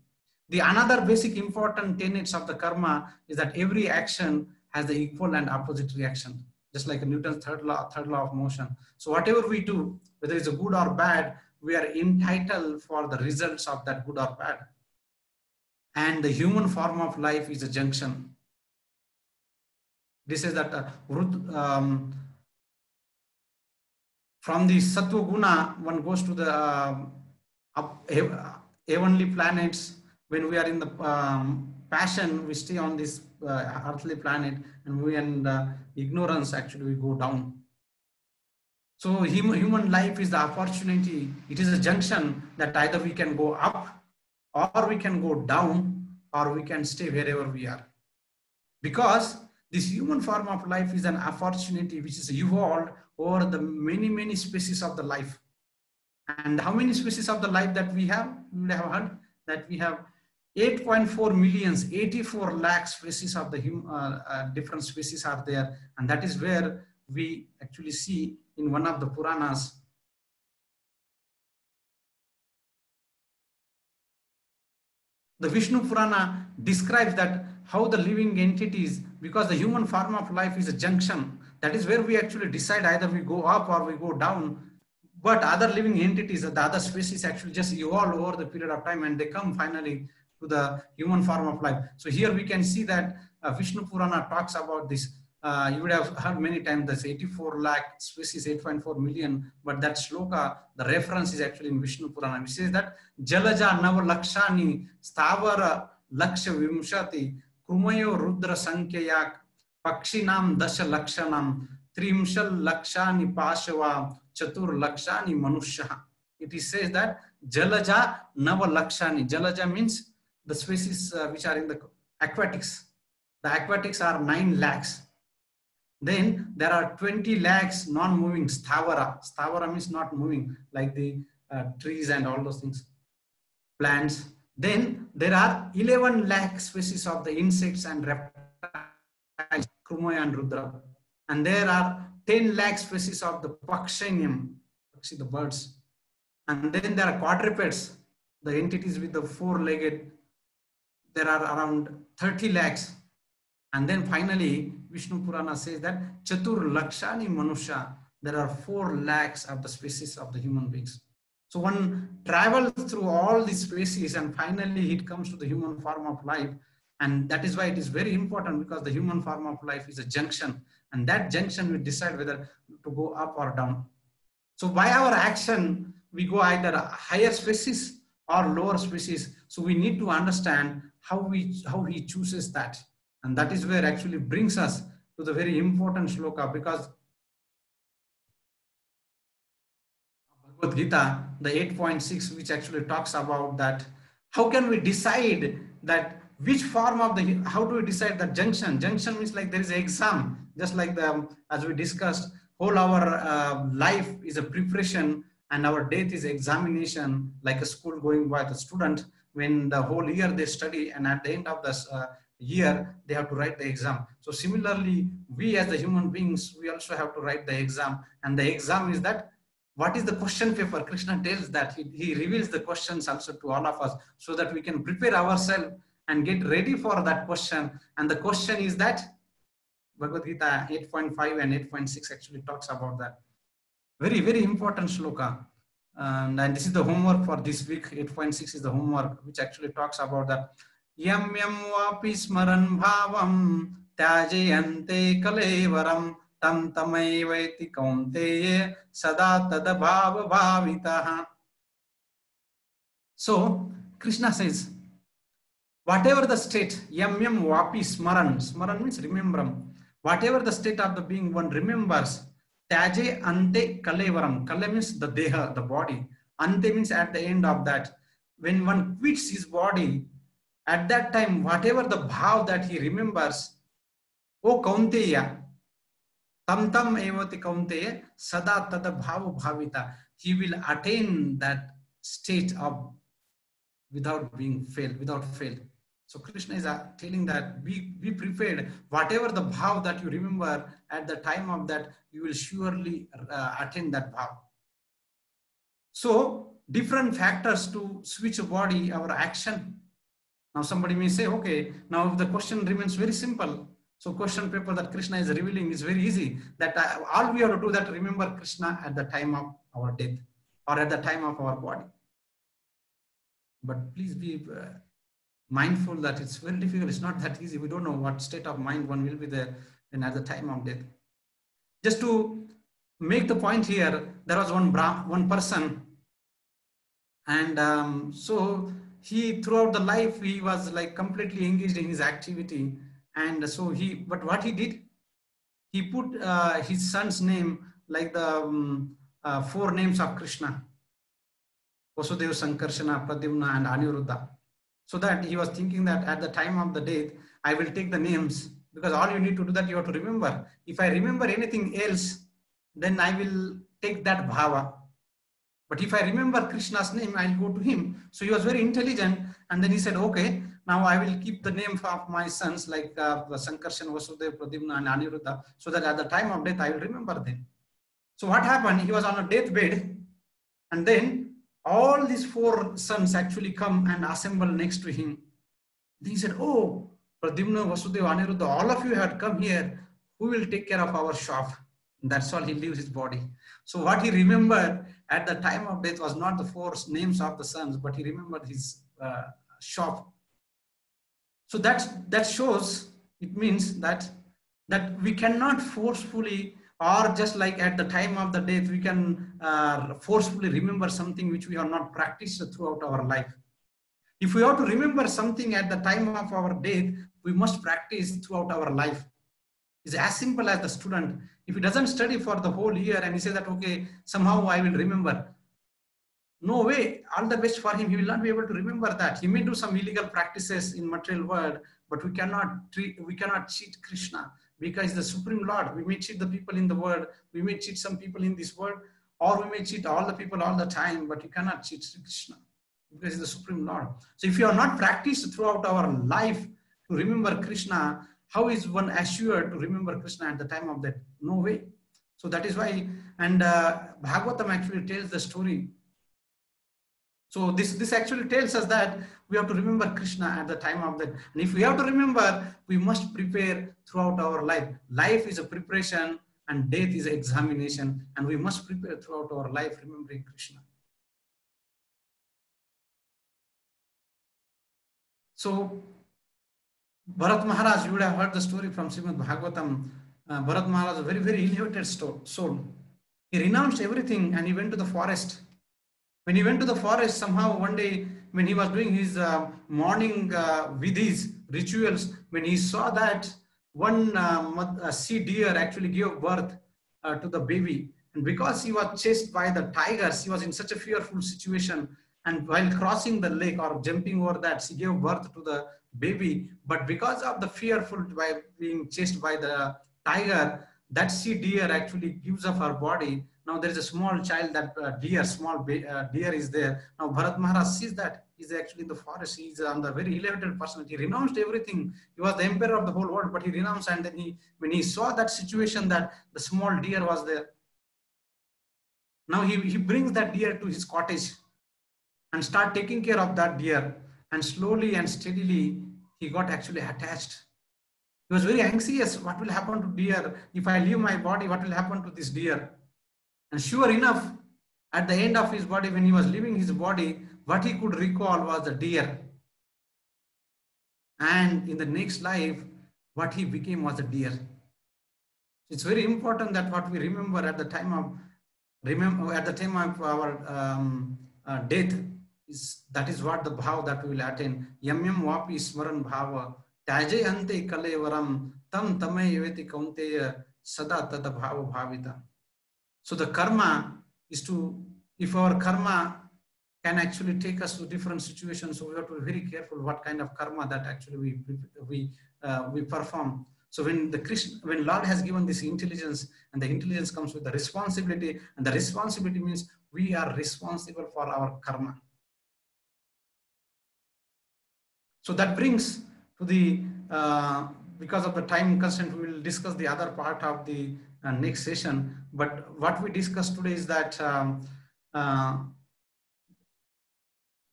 The another basic important tenets of the karma is that every action has the equal and opposite reaction, just like Newton's third law of motion. So whatever we do, whether it's a good or bad, we are entitled for the results of that good or bad. And the human form of life is a junction. This is that from the Sattva Guna, one goes to the heavenly planets. When we are in the passion, we stay on this earthly planet, and we in ignorance, actually we go down. So human life is the opportunity. It is a junction that either we can go up, or we can go down, or we can stay wherever we are. Because this human form of life is an opportunity which is evolved over the many species of the life. And how many species of the life that we have? You would have heard that we have 8.4 millions, 84 lakh species of the different species are there. And that is where we actually see in one of the Puranas. The Vishnu Purana describes that how the living entities, because the human form of life is a junction, that is where we actually decide either we go up or we go down. But other living entities, the other species actually just evolve over the period of time, and they come finally to the human form of life. So here we can see that Vishnu Purana talks about this. You would have heard many times this 84 lakh species, 8.4 million, but that shloka, the reference is actually in Vishnu Purana, which says that Jalaja Nava Lakshani Stavara Laksha Vimshati Krumayo Rudra Sankyayak Pakshinam Dasha Lakshanam Trimshal Lakshani Pashava Chatur Lakshani Manusha. It is says that Jalaja Nava Lakshani. Jalaja means the species which are in the aquatics. The aquatics are 9 lakhs. Then there are 20 lakhs non-moving Stavara. Stavara means not moving, like the trees and all those things, plants. Then there are 11 lakh species of the insects and reptiles, Krumaya and Rudra. And there are 10 lakh species of the Pakshinium, see the birds. And then there are quadrupeds, the entities with the 4-legged. There are around 30 lakhs. And then finally, Vishnu Purana says that Chatur Lakshani Manusha, there are 4 lakhs of the species of the human beings. So one travels through all these species and finally it comes to the human form of life. And that is why it is very important, because the human form of life is a junction, and that junction will decide whether to go up or down. So by our action, we go either higher species or lower species. So we need to understand how he chooses that. And that is where actually brings us to the very important shloka, because Bhagavad Gita, the 8.6, which actually talks about that, how can we decide that which form of the, how do we decide that junction? Junction means like there is an exam, just like as we discussed, whole our life is a preparation and our death is examination, like a school going by the student, when the whole year they study and at the end of the year, they have to write the exam. So similarly, we as the human beings, we also have to write the exam, and the exam is that, what is the question paper? Krishna tells that he reveals the questions also to all of us so that we can prepare ourselves and get ready for that question. And the question is that Bhagavad Gita 8.5 and 8.6 actually talks about that. Very, very important shloka. And this is the homework for this week. 8.6 is the homework, which actually talks about that. Yam yam vapi smaran bhavam tyajayante kalevaram tam tamaivaiti kaunteye sada tada bhava bhavitaha. So Krishna says, whatever the state, yam yam vapi smaran, smaran means remembram, whatever the state of the being one remembers, Taje ante kalevaram. Kale means the deha, the body. Ante means at the end of that. When one quits his body, at that time, whatever the bhav that he remembers, O Kaunteya, tam tam evati Kaunteya, sada tada bhavu bhavita, he will attain that state of without being failed, without fail. So Krishna is telling that be prepared. Whatever the bhav that you remember at the time of that, you will surely attain that bhav. So different factors to switch a body, our action. Now somebody may say, okay, now the question remains very simple. So question paper that Krishna is revealing is very easy. That all we have to do that remember Krishna at the time of our death or at the time of our body. But please be mindful that it's very difficult. It's not that easy. We don't know what state of mind one will be there and at the time of death. Just to make the point here, there was one person, and so he throughout the life he was like completely engaged in his activity, and so but what he did, he put his son's name like the 4 names of Krishna: Vasudeva, Sankarshana, Pradyumna, and Aniruddha. So that he was thinking that at the time of the death, I will take the names, because all you need to do that you have to remember. If I remember anything else, then I will take that bhava. But if I remember Krishna's name, I'll go to him. So he was very intelligent, and then he said, okay, now I will keep the name of my sons like Sankarshan, Vasudeva, Pradyumna, and Aniruddha, so that at the time of death, I will remember them. So what happened? He was on a deathbed, and then all these 4 sons actually come and assemble next to him. Then he said, oh, Pradyumna, Vasudeva, Aniruddha, all of you had come here. Who will take care of our shop? That's all, he leaves his body. So what he remembered at the time of death was not the four names of the sons, but he remembered his shop. So that shows, it means that we cannot forcefully, or just like at the time of the death, we can forcefully remember something which we have not practiced throughout our life. If we have to remember something at the time of our death, we must practice throughout our life. It's as simple as the student. If he doesn't study for the whole year and he says that, okay, somehow I will remember. No way, all the best for him. He will not be able to remember that. He may do some illegal practices in material world, but we cannot cheat Krishna, because the Supreme Lord. We may cheat the people in the world, we may cheat some people in this world, or we may cheat all the people all the time, but you cannot cheat Krishna, because he's the Supreme Lord. So if you are not practiced throughout our life to remember Krishna, how is one assured to remember Krishna at the time of death? No way. So that is why, and Bhagavatam actually tells the story. So this actually tells us that we have to remember Krishna at the time of that. And if we have to remember, we must prepare throughout our life. Life is a preparation and death is an examination. And we must prepare throughout our life remembering Krishna. So Bharat Maharaj, you would have heard the story from Srimad Bhagavatam. Bharat Maharaj, a very, very elevated soul. He renounced everything and he went to the forest. When he went to the forest, somehow one day when he was doing his morning vidhis, rituals, when he saw that one sea deer actually gave birth to the baby. And because he was chased by the tigers, he was in such a fearful situation. And while crossing the lake or jumping over that, she gave birth to the baby. But because of the fearful by being chased by the tiger, that sea deer actually gives up her body. Now there is a small child, that deer is there. Now Bharat Maharaj sees that he's actually in the forest. He's on the very elevated person. He renounced everything. He was the emperor of the whole world, but he renounced. And then when he saw that situation, that the small deer was there, now he brings that deer to his cottage and start taking care of that deer. And slowly and steadily, he got actually attached. He was very anxious. What will happen to deer? If I leave my body, what will happen to this deer? And sure enough, at the end of his body, when he was leaving his body, what he could recall was the deer. And in the next life, what he became was a deer. It's very important that what we remember at the time of our death that is what the bhav that we will attain. Yam vapi smaran bhava taje ante kalevaram tam tame yaveti kaunteya sada tada bhava bhavita. So the karma is to, if our karma can actually take us to different situations, so we have to be very careful what kind of karma that actually we perform. So when Lord has given this intelligence, and the intelligence comes with the responsibility, and the responsibility means we are responsible for our karma. So that brings to the, because of the time constraint, we will discuss the other part of the next session. But what we discussed today is that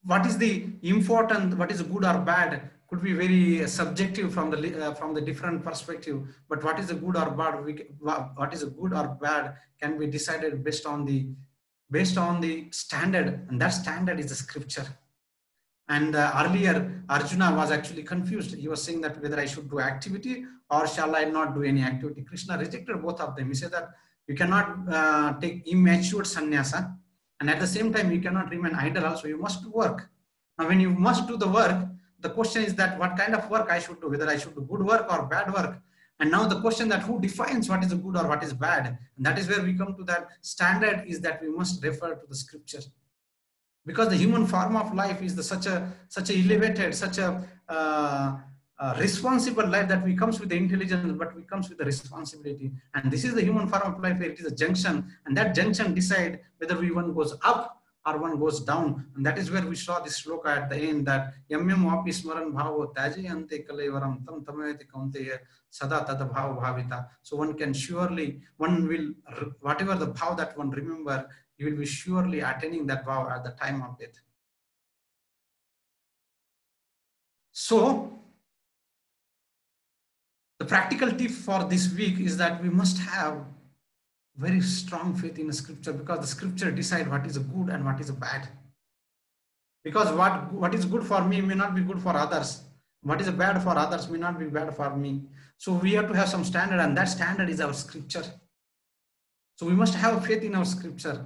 what is the important, what is good or bad could be very subjective from the different perspective. But what is a good or bad, what is a good or bad can be decided based on the standard, and that standard is the scripture. And earlier, Arjuna was actually confused. He was saying that whether I should do activity or shall I not do any activity. Krishna rejected both of them. He said that you cannot take immature sannyasa, and at the same time, you cannot remain idle also. You must work. Now, when you must do the work, the question is that what kind of work I should do, whether I should do good work or bad work. And now the question that who defines what is good or what is bad? And that is where we come to that standard, is that we must refer to the scripture. Because the human form of life is such a elevated, such a responsible life, that we comes with the intelligence, but we comes with the responsibility. And this is the human form of life, where it is a junction, and that junction decide whether one goes up or one goes down. And that is where we saw this sloka at the end, that yam vapi smaran bhavo taje ante kalevaram tam tameti kaunteya sada tada bhava bhavita. So one can surely, one will, whatever the bhav that one remember, you will be surely attaining that vow at the time of death. So the practical tip for this week is that we must have very strong faith in the scripture, because the scripture decide what is a good and what is a bad. Because what is good for me may not be good for others. What is bad for others may not be bad for me. So we have to have some standard, and that standard is our scripture. So we must have faith in our scripture.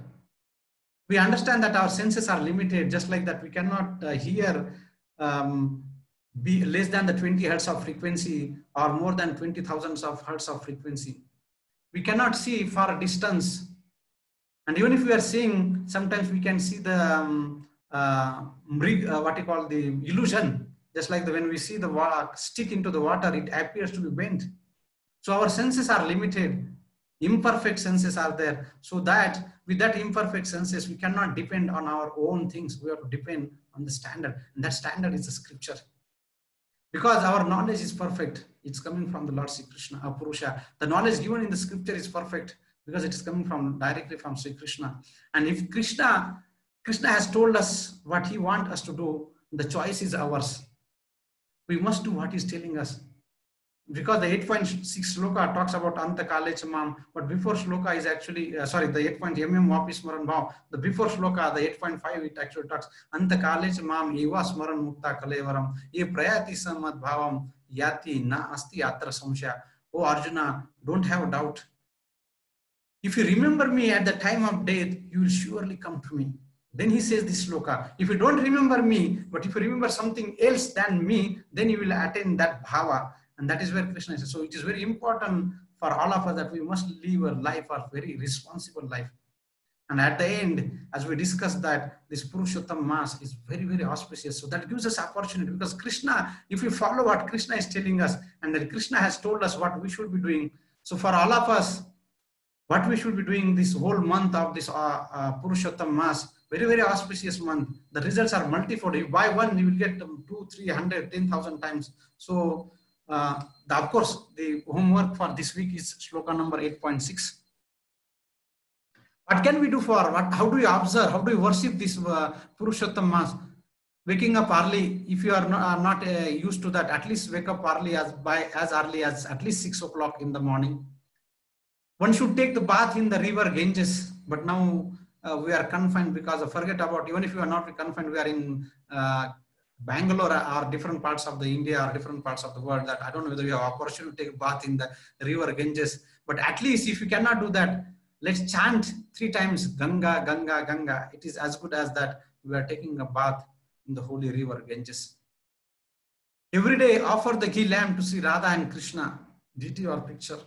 We understand that our senses are limited, just like that we cannot hear be less than the 20 hertz of frequency or more than 20,000 of hertz of frequency. We cannot see far distance. And even if we are seeing, sometimes we can see the what you call the illusion, just like when we see the stick into the water, it appears to be bent. So our senses are limited. Imperfect senses are there. So that with that imperfect senses, we cannot depend on our own things. We have to depend on the standard. And that standard is the scripture. Because our knowledge is perfect. It's coming from the Lord Sri Krishna, Purusha. The knowledge given in the scripture is perfect because it is coming from directly from Sri Krishna. And if Krishna has told us what he wants us to do, the choice is ours. We must do what he's telling us. Because the 8.6 shloka talks about Anta Kale Chamam, but before shloka is actually, the 8.mm Vapi Smaran Bhav, the before shloka, the 8.5, it actually talks Anta Kale Chamam, Eva Smaran Mukta Kalevaram, E Prayati Samad Bhavam, Yati Na Asti Atra Samshya. Oh Arjuna, don't have a doubt. If you remember me at the time of death, you will surely come to me. Then he says this shloka, if you don't remember me, but if you remember something else than me, then you will attain that bhava. And that is where Krishna is. So it is very important for all of us that we must live a life, a very responsible life. And at the end, as we discussed that this Purushottam Mass is very, very auspicious. So that gives us opportunity, because Krishna, if we follow what Krishna is telling us, and then Krishna has told us what we should be doing. So for all of us, what we should be doing this whole month of this Purushottam Mass, very, very auspicious month. The results are multifold. If you buy one, you will get 200, 300, 10,000 times. So of course, the homework for this week is shloka number 8.6. What can we do for, how do we observe, how do we worship this Purushottam Mass? Waking up early, if you are not used to that, at least wake up early, as early as at least 6 o'clock in the morning. One should take the bath in the river Ganges, but now we are confined because forget about, even if you are not confined, we are in Bangalore or different parts of the India or different parts of the world, that I don't know whether you have opportunity to take a bath in the river Ganges, but at least if you cannot do that, let's chant 3 times Ganga, Ganga, Ganga. It is as good as that we are taking a bath in the holy river Ganges. Every day offer the ghee lamp to see Radha and Krishna, deity or picture.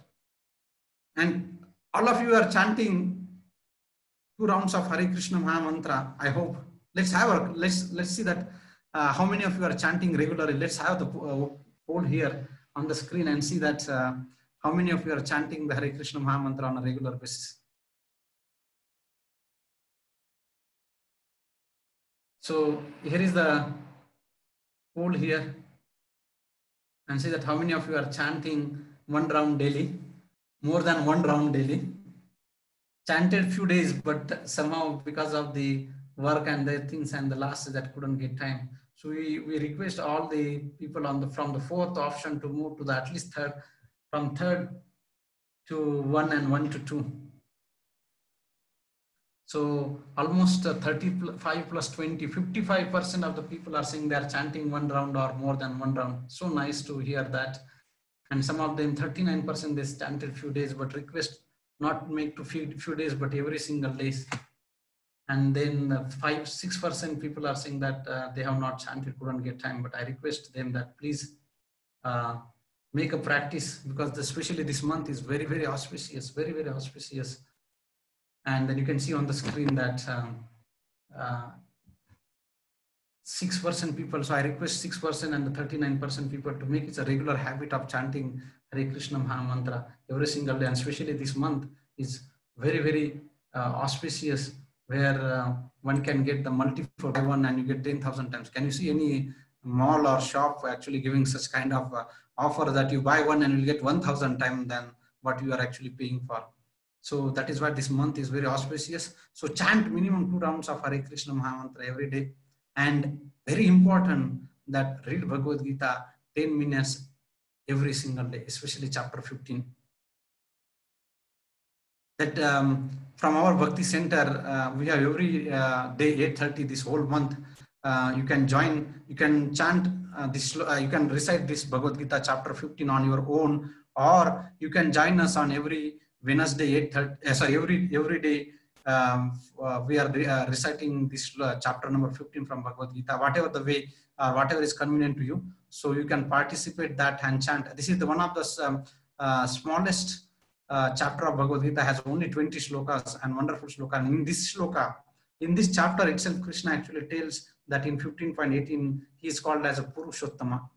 And all of you are chanting 2 rounds of Hare Krishna Maha Mantra. I hope. Let's see that how many of you are chanting regularly. Let's have the poll here on the screen and see that how many of you are chanting the Hare Krishna Maha Mantra on a regular basis. So here is the poll here, and see that how many of you are chanting 1 round daily, more than 1 round daily. Chanted few days, but somehow because of the work and the things and the last that couldn't get time. So we request all the people from the 4th option to move to the at least 3rd, from 3rd to 1 and 1 to 2. So almost 35 plus 20, 55% of the people are saying they are chanting 1 round or more than 1 round. So nice to hear that. And some of them, 39%, they chanted few days, but request not make to few days, but every single day. And then 6% people are saying that they have not chanted, couldn't get time. But I request them that please make a practice, because especially this month is very, very auspicious, very, very auspicious. And then you can see on the screen that 6% people, so I request 6% and the 39% people to make it a regular habit of chanting Hare Krishna Maha Mantra every single day. And especially this month is very, very auspicious, where one can get the multiple one and you get 10,000 times. Can you see any mall or shop actually giving such kind of offer that you buy one and you get 1,000 times than what you are actually paying for? So that is why this month is very auspicious. So chant minimum 2 rounds of Hare Krishna Maha Mantra every day. And very important that read Bhagavad Gita 10 minutes every single day, especially chapter 15. that from our Bhakti Center, we have every day 8:30 this whole month. You can join, you can chant you can recite this Bhagavad Gita chapter 15 on your own, or you can join us on every Wednesday 8:30. Sorry, every day we are reciting this chapter number 15 from Bhagavad Gita, whatever the way, whatever is convenient to you. So you can participate that and chant. This is the one of the smallest chapter of Bhagavad Gita, has only 20 shlokas and wonderful shloka. And in this shloka, in this chapter itself, Krishna actually tells that in 15.18 he is called as a Purushottama.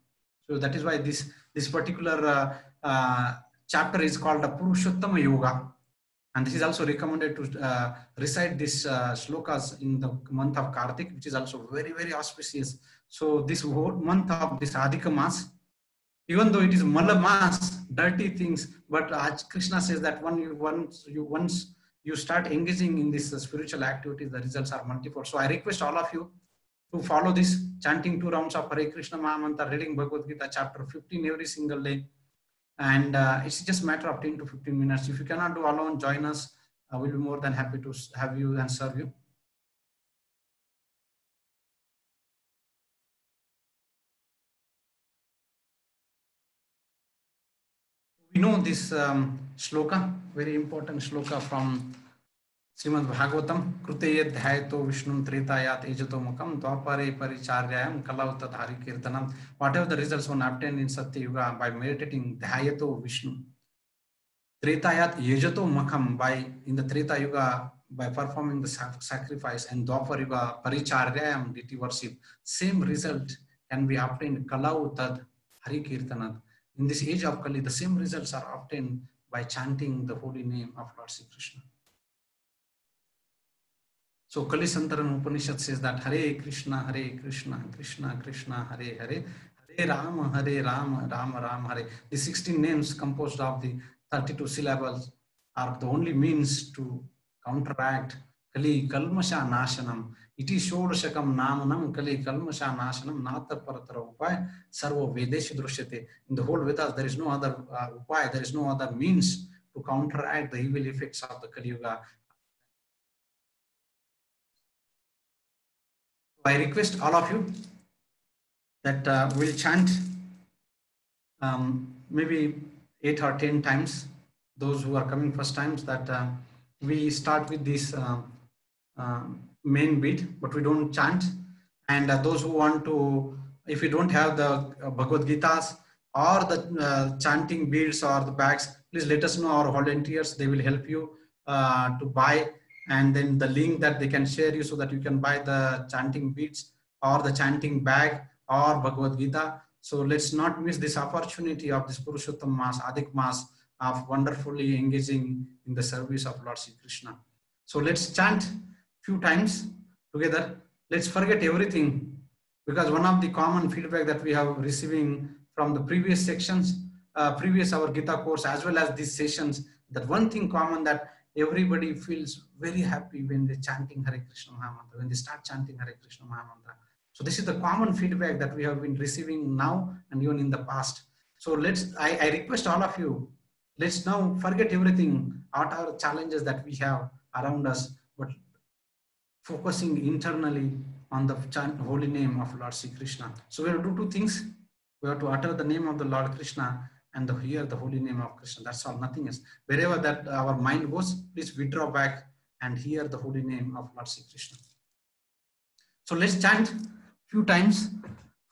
So that is why this particular chapter is called a Purushottama Yoga. And this is also recommended to recite these shlokas in the month of Kartik, which is also very, very auspicious. So this whole month of this Adhika Mas, even though it is Mala Mas, dirty things, but Krishna says that once you start engaging in this spiritual activities, the results are multifold. So I request all of you to follow this, chanting 2 rounds of Hare Krishna Mahamantra, reading Bhagavad Gita chapter 15 every single day. And it's just a matter of 10 to 15 minutes. If you cannot do alone, join us. We'll be more than happy to have you and serve you. We know this shloka, very important shloka from Srimad Bhagavatam. Kruteye dhyayato Vishnum tretayat ejato mukam dvapare paricharyayam kalautad hari kirtanam. Whatever the results one obtained in Satya Yuga by meditating dhyayato Vishnu. Tretayat ejato mukam, by in the Treta Yuga by performing the sacrifice, and Dwapar Yuga paricharyayam, deity worship. Same result can be obtained kalautad hari kirtanam. In this age of Kali, the same results are obtained by chanting the holy name of Lord Sri Krishna. So Kali Santaran Upanishad says that Hare Krishna, Krishna Krishna, Hare Hare, Hare Rama, Rama Rama, Hare. The 16 names composed of the 32 syllables are the only means to counteract Kali Kalmasha Nashanam. Iti Shodashakam Namanam Kali Kalmasha Nashanam Nata Paratara Upaya Sarvo Vedesh Drushyate. In the whole Vedas, there is no other upaya, there is no other means to counteract the evil effects of the Kali Yuga. I request all of you that we'll chant maybe 8 or 10 times. Those who are coming first times, that we start with this main beat, but we don't chant. And those who want to, if you don't have the Bhagavad Gitas or the chanting beads or the bags, please let us know. Our volunteers, they will help you to buy, and then the link that they can share you so that you can buy the chanting beads or the chanting bag or Bhagavad Gita. So let's not miss this opportunity of this Purushottam Mas, Adhik Mas, of wonderfully engaging in the service of Lord Sri Krishna. So let's chant few times together. Let's forget everything, because one of the common feedback that we have receiving from the previous sections, previous our Gita course, as well as these sessions, that one thing common, that everybody feels very happy when they're chanting Hare Krishna Mahamantra, when they start chanting Hare Krishna Mahamantra. So this is the common feedback that we have been receiving now and even in the past. So I request all of you, let's now forget everything, what are the challenges that we have around us, but focusing internally on the holy name of Lord Sri Krishna. So we will do 2 things. We have to utter the name of the Lord Krishna and hear the holy name of Krishna. That's all, nothing else. Wherever that our mind goes, please withdraw back and hear the holy name of Lord Sri Krishna. So let's chant few times.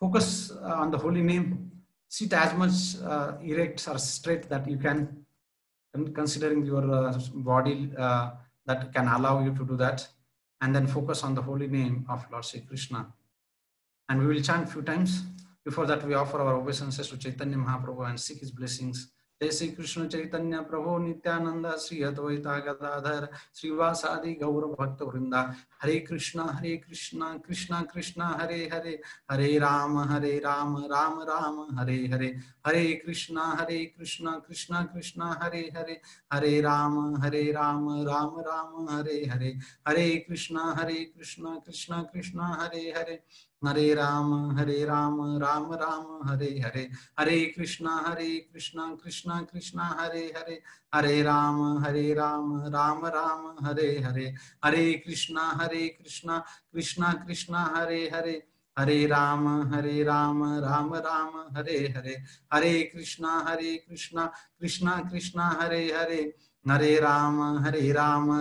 Focus on the holy name. Sit as much erect or straight that you can, considering your body that can allow you to do that. And then focus on the holy name of Lord Sri Krishna. And we will chant few times. Before that, we offer our obeisances to Chaitanya Mahaprabhu and seek his blessings. Jai Sri Krishna Chaitanya Prabhu Nityananda Sri Advaita Gadadhar Srivasadi Gaura Bhakta Vrinda. Hare Krishna Krishna Krishna Hare Hare, Hare Rama Rama Rama Hare Hare, Hare Krishna Krishna Krishna Hare Hare, Hare Rama Rama Hare Hare, Hare Krishna Krishna Krishna Hare Hare, Hare Rama, Rama Rama, Hare Hare, Hare Krishna, Krishna Krishna, Hare Hare, Hare Rama, Rama Rama, Hare Hare, Hare Krishna, Krishna Krishna, Hare Hare, Hare Rama, Rama Rama, Hare Hare, Hare Krishna, Krishna Krishna, Hare Hare, Hare Rama,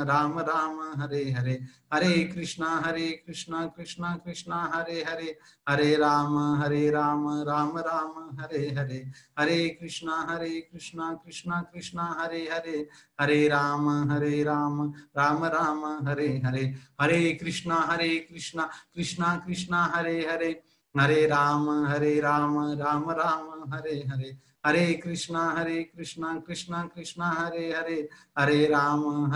Rama Rama, Hare Hare, Hare Krishna, Krishna Krishna, Hare Hare, Hare Rama, Rama Rama, Hare Hare, Hare Krishna, Krishna Krishna, Hare Hare, Hare Rama, Rama Rama, Hare Hare, Hare Krishna, Krishna Krishna, Hare Hare, Hare Rama, Rama Rama, Hare Hare, Hare Krishna, Krishna Krishna, Hare Hare, Hare Rama,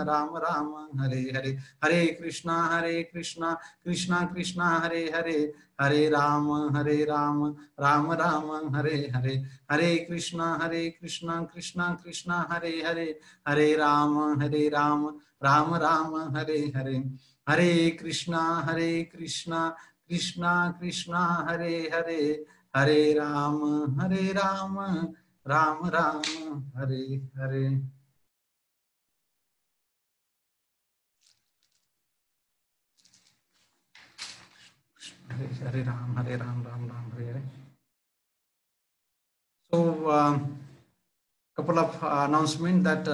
Rama Rama, Hare Hare, Hare Krishna, Krishna Krishna, Hare Hare, Hare Rama, Rama Rama, Hare Hare, Hare Krishna, Krishna Krishna, Hare Hare, Hare Rama, Rama Rama, Hare Hare, Hare Krishna, Krishna Krishna, Hare Hare, Hare Rama, Rama Rama, Hare Hare. Hare Ram, Ram Ram, Hare Hare. So, couple of announcement that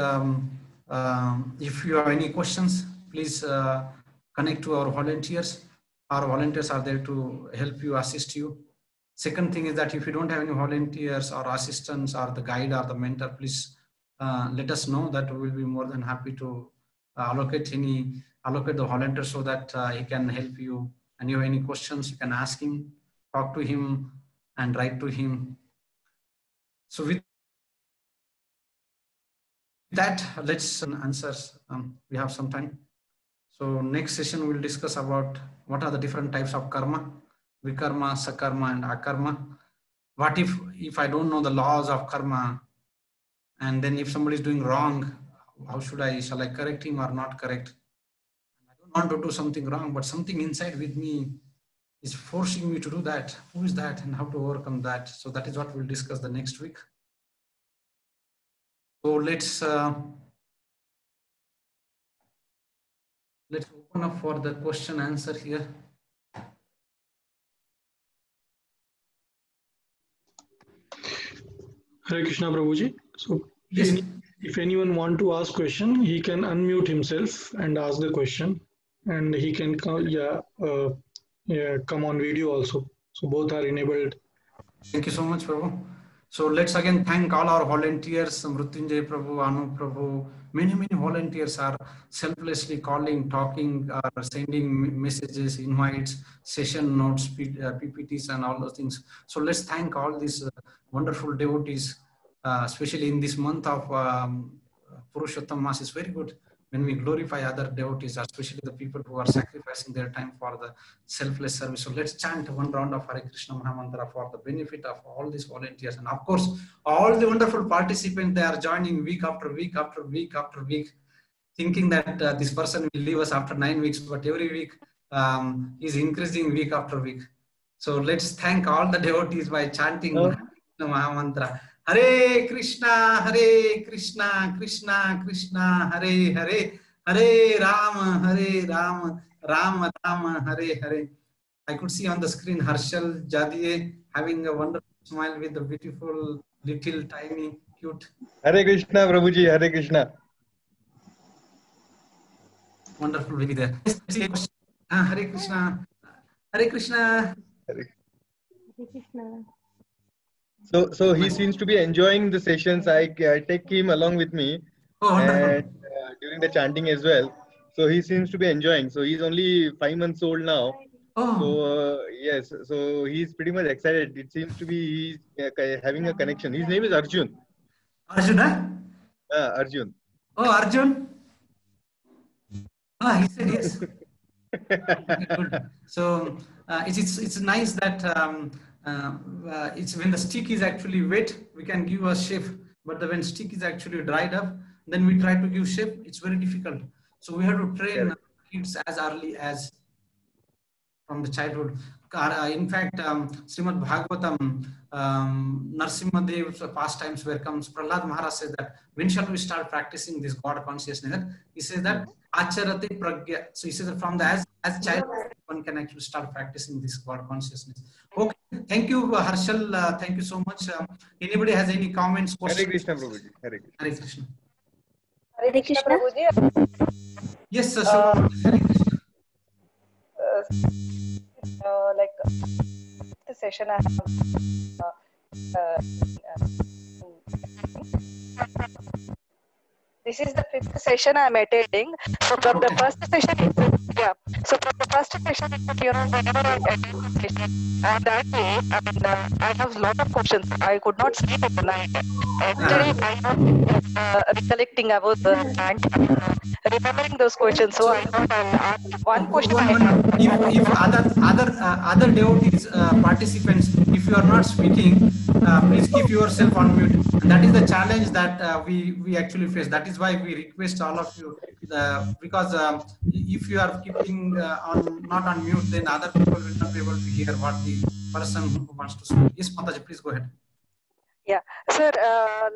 if you have any questions, please connect to our volunteers. Our volunteers are there to help you, assist you. Second thing is that if you don't have any volunteers or assistants or the guide or the mentor, please let us know. That we will be more than happy to allocate the volunteer so that he can help you. And you have any questions, you can ask him, talk to him, and write to him. So with that, let's answer. We have some time. So next session we'll discuss about what are the different types of karma: vikarma, sakarma, and akarma. What if I don't know the laws of karma, and then if somebody is doing wrong, how shall I correct him or not correct? I don't want to do something wrong, but something inside with me is forcing me to do that. Who is that, and how to overcome that? So that is what we'll discuss the next week. So let's open up for the question answer here. Hare Krishna Prabhuji. So Yes. if anyone want to ask question, he can unmute himself and ask the question, and he can come on video also. So both are enabled. Thank you so much, Prabhu. So let's again thank all our volunteers, Mrutyunjay Prabhu, Anu Prabhu. Many volunteers are selflessly calling, talking, sending messages, invites, session notes, PPTs, and all those things. So let's thank all these wonderful devotees, especially in this month of Purushottam Mas. Is very good when we glorify other devotees, especially the people who are sacrificing their time for the selfless service. So let's chant one round of Hare Krishna Mahamantra for the benefit of all these volunteers. And of course, all the wonderful participants, they are joining week after week after week after week, thinking that this person will leave us after 9 weeks, but every week is increasing week after week. So let's thank all the devotees by chanting Hare Krishna Mahamantra. Hare Krishna, Krishna Krishna, Hare Hare, Hare Rama, Rama Rama, Hare Hare. I could see on the screen Harshal Jadie having a wonderful smile with a beautiful, little, tiny, cute. Hare Krishna, Prabhuji, Hare Krishna. Wonderful baby there. Hare Krishna, Hare Krishna. Hare Krishna. So he seems to be enjoying the sessions. I take him along with me, and during the chanting as well. So he seems to be enjoying. So he's only 5 months old now. So yes, so he's pretty much excited. It seems to be he's having a connection. His name is Arjun. Arjun, huh? Arjun. Oh, Arjun. He said yes. Good. So it's nice that it's when the stick is actually wet, we can give a shape, but when stick is actually dried up, then we try to give shape. It's very difficult. So we have to train kids as early as from the childhood. In fact, Srimad Bhagavatam, Narsimhadev's pastimes where comes Prahlad Maharaj says that when shall we start practicing this God consciousness? He says that Acharati Pragya. So he says that from the as child one can actually start practicing this God consciousness. Okay, thank you, Harshal. Thank you so much. Anybody has any comments? Questions? Hare Krishna, Prabhuji. Hare Krishna. Hare Krishna. Hare Krishna, Prabhuji. Yes, sir. Hare Krishna. Like the session I have. This is the 5th session I am attending. So from the first session, So from the first session, whenever I attend the session, and that day, I have a lot of questions. I could not sleep at the night. Yesterday, I was recollecting about the and remembering those questions. So I thought I'll ask one question. If other devotees, participants, if you are not speaking, please keep yourself on mute. And that is the challenge that we actually face. That is why we request all of you, because if you are keeping not on mute, then other people will not be able to hear what the person who wants to speak. Yes, Mataji, please go ahead. Yeah, sir.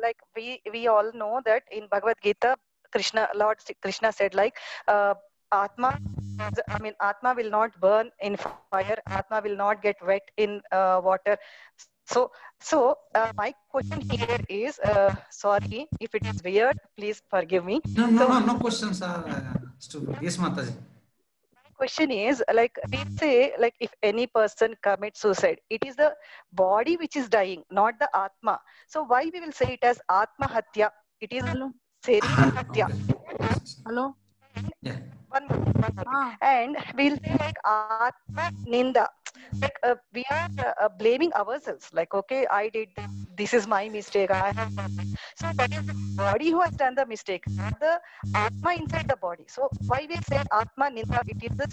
Like we all know that in Bhagavad Gita, Lord Krishna said like, Atma will not burn in fire. Atma will not get wet in water. So my question here is, sorry if it is weird, please forgive me. No questions are stupid. Yes, Mataji. My question is, like we say, like if any person commits suicide, it is the body which is dying, not the Atma. So why we will say it as Atma Hatya? It is Sarira Hatya. Hello. Yeah. One and we'll say like Atma Ninda. Like we are blaming ourselves. Like, okay, I did this. This is my mistake. I have done this. So that is the body who has done the mistake, not the Atma inside the body. So why we say Atma Ninda? It is the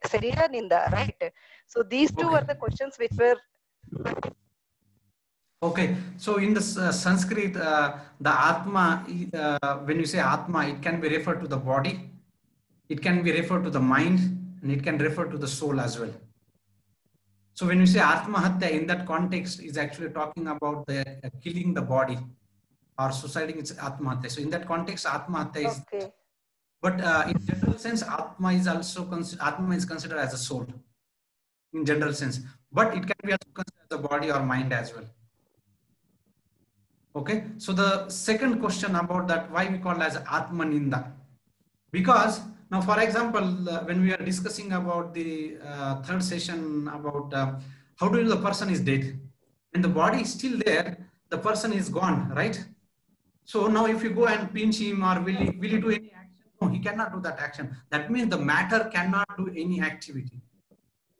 Sarira Ninda, right? So these two are the questions which were. Okay, so in the Sanskrit, the Atma, when you say Atma, it can be referred to the body, it can be referred to the mind, and it can refer to the soul as well. So when you say Atma Hatya, in that context, is actually talking about the killing the body or suiciding. It's Atma Hatya. So in that context, Atma Hatya is. Okay. But in general sense, Atma is also Atma is considered as a soul, in general sense. But it can be also considered as the body or mind as well. Okay. So the second question about that, why we call as Atma Ninda, because now, for example, when we are discussing about the third session about how do you know the person is dead? When the body is still there, the person is gone, right? So now if you go and pinch him or will he do any action? No, he cannot do that action. That means the matter cannot do any activity.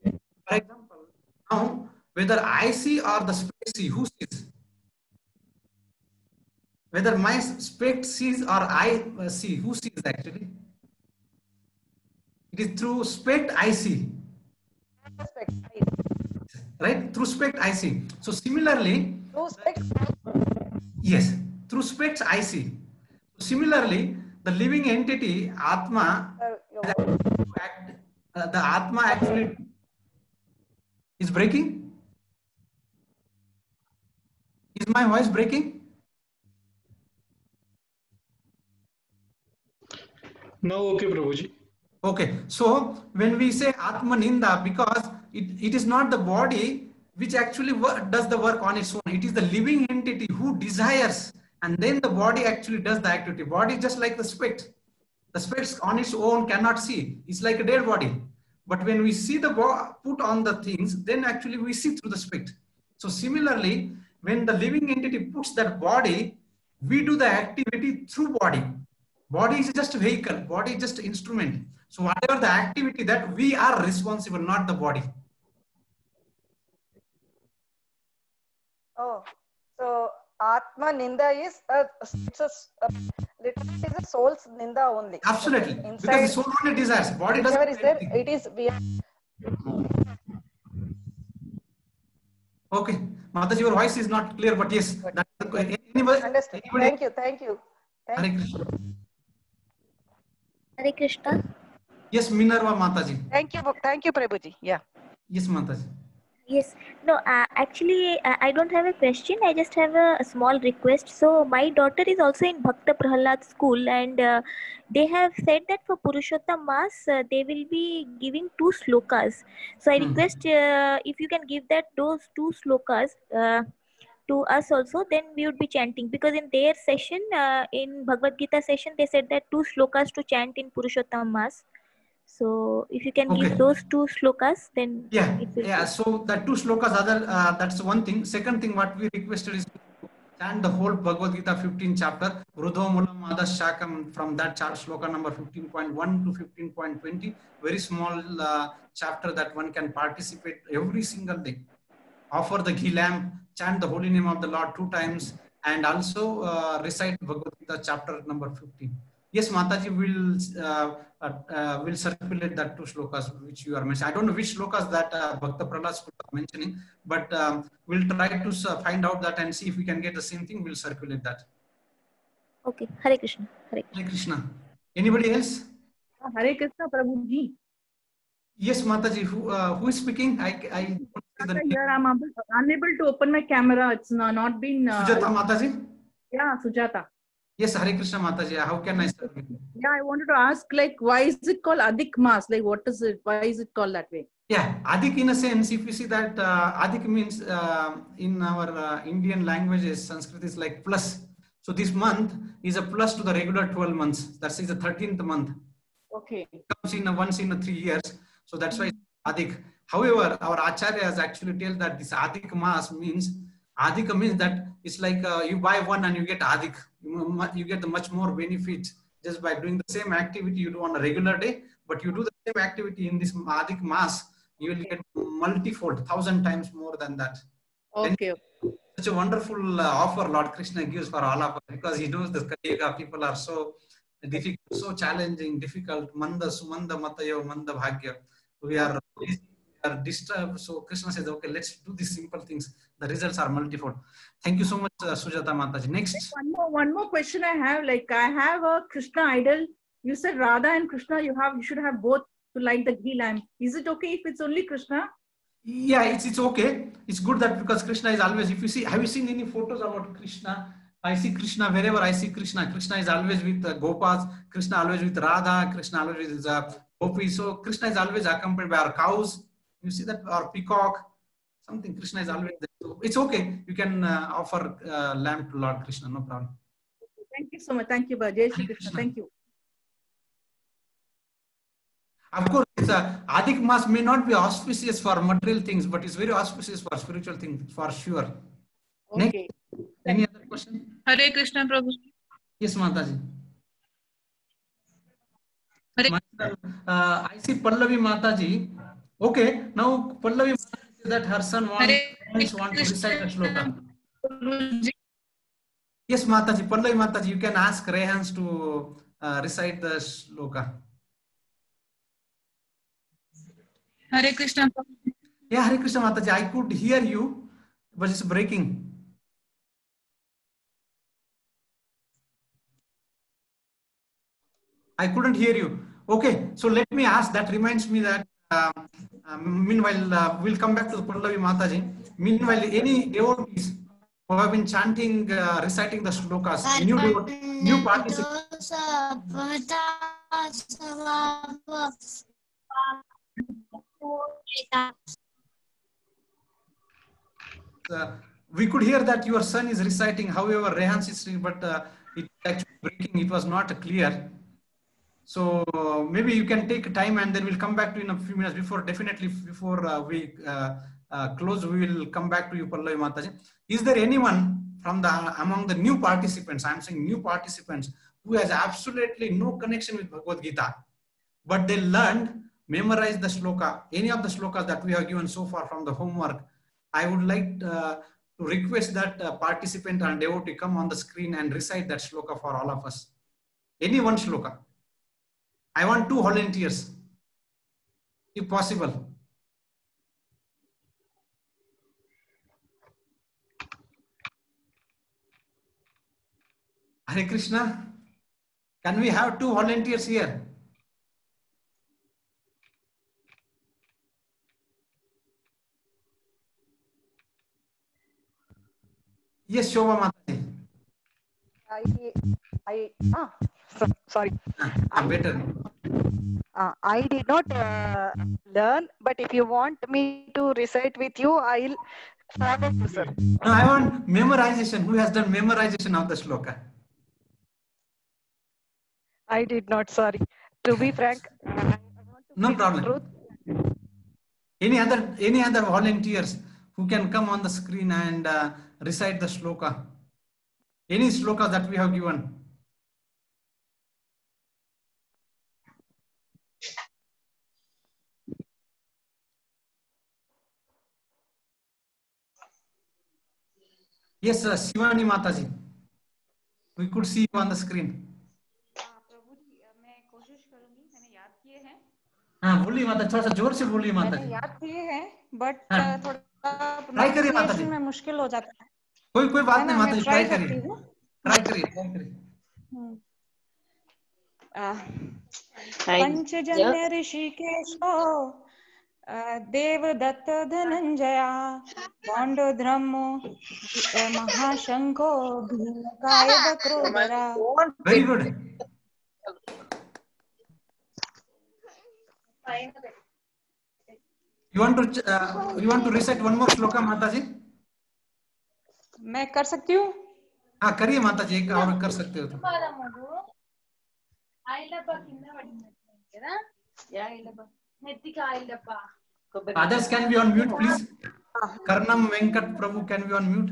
For example, now whether I see or the speck see, who sees? Whether my speck sees or I see, who sees actually? It is through speck I see. Right? Through speck I see. So similarly, yes, through specks I see. So similarly, the living entity, Atma, the Atma actually is breaking. Is my voice breaking? Now, okay, Prabhuji. Okay, so when we say Atma Ninda, because it is not the body which actually does the work on its own. It is the living entity who desires, and then the body actually does the activity. Body is just like the speck. The speck on its own cannot see. It's like a dead body. But when we see the put on the things, then actually we see through the speck. So similarly, when the living entity puts that body, we do the activity through body. Body is just a vehicle. Body is just an instrument. So whatever the activity, that we are responsible, not the body. Oh, so Atma Ninda is literally is a soul's Ninda only. Absolutely. Okay. Inside, because the soul only desires. Body doesn't. Is there, it is we are. Okay, Mataji, your voice is not clear, but yes. Understood. Thank you. Thank you. Hare Krishna. Hare Krishna. Yes, Minerva Mataji. Thank you, Prabhuji. Yeah. Yes, Mataji. Yes. No, actually, I don't have a question. I just have a small request. So, my daughter is also in Bhakta Prahalad school, and they have said that for Purushottam Mass, they will be giving 2 slokas. So, I request if you can give those 2 slokas to us also, then we would be chanting. Because in their session, in Bhagavad Gita session, they said that 2 slokas to chant in Purushottam Mass. So, if you can give those 2 slokas, then it will be. So that 2 slokas, that's one thing. Second thing, what we requested is to chant the whole Bhagavad Gita 15th chapter, Rudho Mulam Adas Shakam, from that sloka number 15.1 to 15.20. Very small chapter that one can participate every single day. Offer the ghee lamp, chant the holy name of the Lord 2 times, and also recite Bhagavad Gita chapter number 15. Yes, Mataji will circulate that 2 slokas which you are mentioning. I don't know which slokas that Bhakta Prahlad is mentioning, but we'll try to find out that and see if we can get the same thing. We'll circulate that. Okay. Hare Krishna. Hare Krishna. Hare Krishna. Anybody else? Hare Krishna, Prabhuji. Yes, Mataji. Who is speaking? I don't see the name. Here I'm unable to open my camera. It's not been. Sujata Mataji? Yeah, Sujata. Yes, Hare Krishna Mataji. How can I serve you? Yeah, I wanted to ask, like, why is it called Adhik Mas? Like, what is it? Why is it called that way? Yeah, Adhik, in a sense, if you see that Adhik means in our Indian languages, Sanskrit is like plus. So this month is a plus to the regular 12 months. That is the 13th month. Okay. It comes in once in 3 years. So that's why Adhik. However, our Acharyas actually tell that this Adhik Mas means, Adhik means that it's like you buy one and you get Adhik. You get the much more benefit just by doing the same activity you do on a regular day, but you do the same activity in this Adhik Mas, you will get multifold, 1,000 times more than that. Okay. Such a wonderful offer Lord Krishna gives for all of us, because he knows the Kaliyuga people are so difficult, so challenging, difficult. Manda, Sumanda, Matayo, Manda, Bhagya. We are disturbed. So Krishna says, okay, let's do these simple things. The results are multifold. Thank you so much, Sujata Mataji. Next. One more question I have. Like, I have a Krishna idol. You said Radha and Krishna. You should have both to light the ghee lamp. Is it okay if it's only Krishna? Yeah, it's okay. It's good that, because Krishna is always, if you see, have you seen any photos about Krishna? I see Krishna wherever I see Krishna. Krishna is always with Gopas. Krishna always with Radha. Krishna always with Gopi. So Krishna is always accompanied by our cows. You see that, or peacock. Something Krishna is always there. So it's okay. You can offer lamp to Lord Krishna. No problem. Thank you so much. Thank you, Jai Shri Krishna. Thank you. Of course, Adhik Mas may not be auspicious for material things, but it's very auspicious for spiritual things, for sure. Okay. Next, any other question? Hare Krishna, Prabhu. Yes, Mataji. Hare I see Pallavi Mataji. Okay, now Pallavi Mataji says that her son wants to recite the shloka. Yes, Mataji. Pallavi Mataji, you can ask Rehans to recite the shloka. Hare Krishna. Yeah, Hare Krishna Mataji, I could hear you, but it's breaking. I couldn't hear you. Okay, so let me ask. That reminds me that meanwhile, we'll come back to the Pallavi Mataji. Meanwhile, any devotees who have been chanting, reciting the shlokas, new participants. We could hear that your son is reciting, however, Rehan's is reading, but it's actually breaking. It was not clear. So maybe you can take time and then we'll come back to you in a few minutes. Definitely before we close, we will come back to you, Pallavi Mataji. Is there anyone from among the new participants, I'm saying new participants, who has absolutely no connection with Bhagavad Gita, but they learned, memorized the shloka, any of the shlokas that we have given so far from the homework? I would like to request that participant and devotee come on the screen and recite that shloka for all of us. Any one shloka. I want 2 volunteers, if possible. Hare Krishna. Can we have 2 volunteers here? Yes, Shobha Mataji. Sorry. Better. I did not learn, but if you want me to recite with you, I'll follow you, sir. No, I want memorization. Who has done memorization of the shloka? I did not, sorry. To be frank, No problem. Any other volunteers who can come on the screen and recite the shloka? Any shloka that we have given? Yes, Shivani Mataji. We could see you on the screen. मैं कोशिश करूंगी, मैंने याद किए हैं। हाँ बोलिए माता, थोड़ा सा जोर से बोलिए माता जी। मैंने याद किए हैं, बट थोड़ा प्रोनाउंसिएशन में मुश्किल हो जाता है। कोई बात नहीं माता जी, ट्राई करिए। पंचजन्य ऋषिकेशो देवदत्त धनंजया पांडुधर्मो महाशंको भीमकाय वक्रोदरा। Very good. You want to recite one more shloka माता जी? मैं कर सकती हूँ? हाँ करिए माता जी, एक और कर सकते हो तो। Others can be on mute, please. Karnam Venkat Prabhu can be on mute.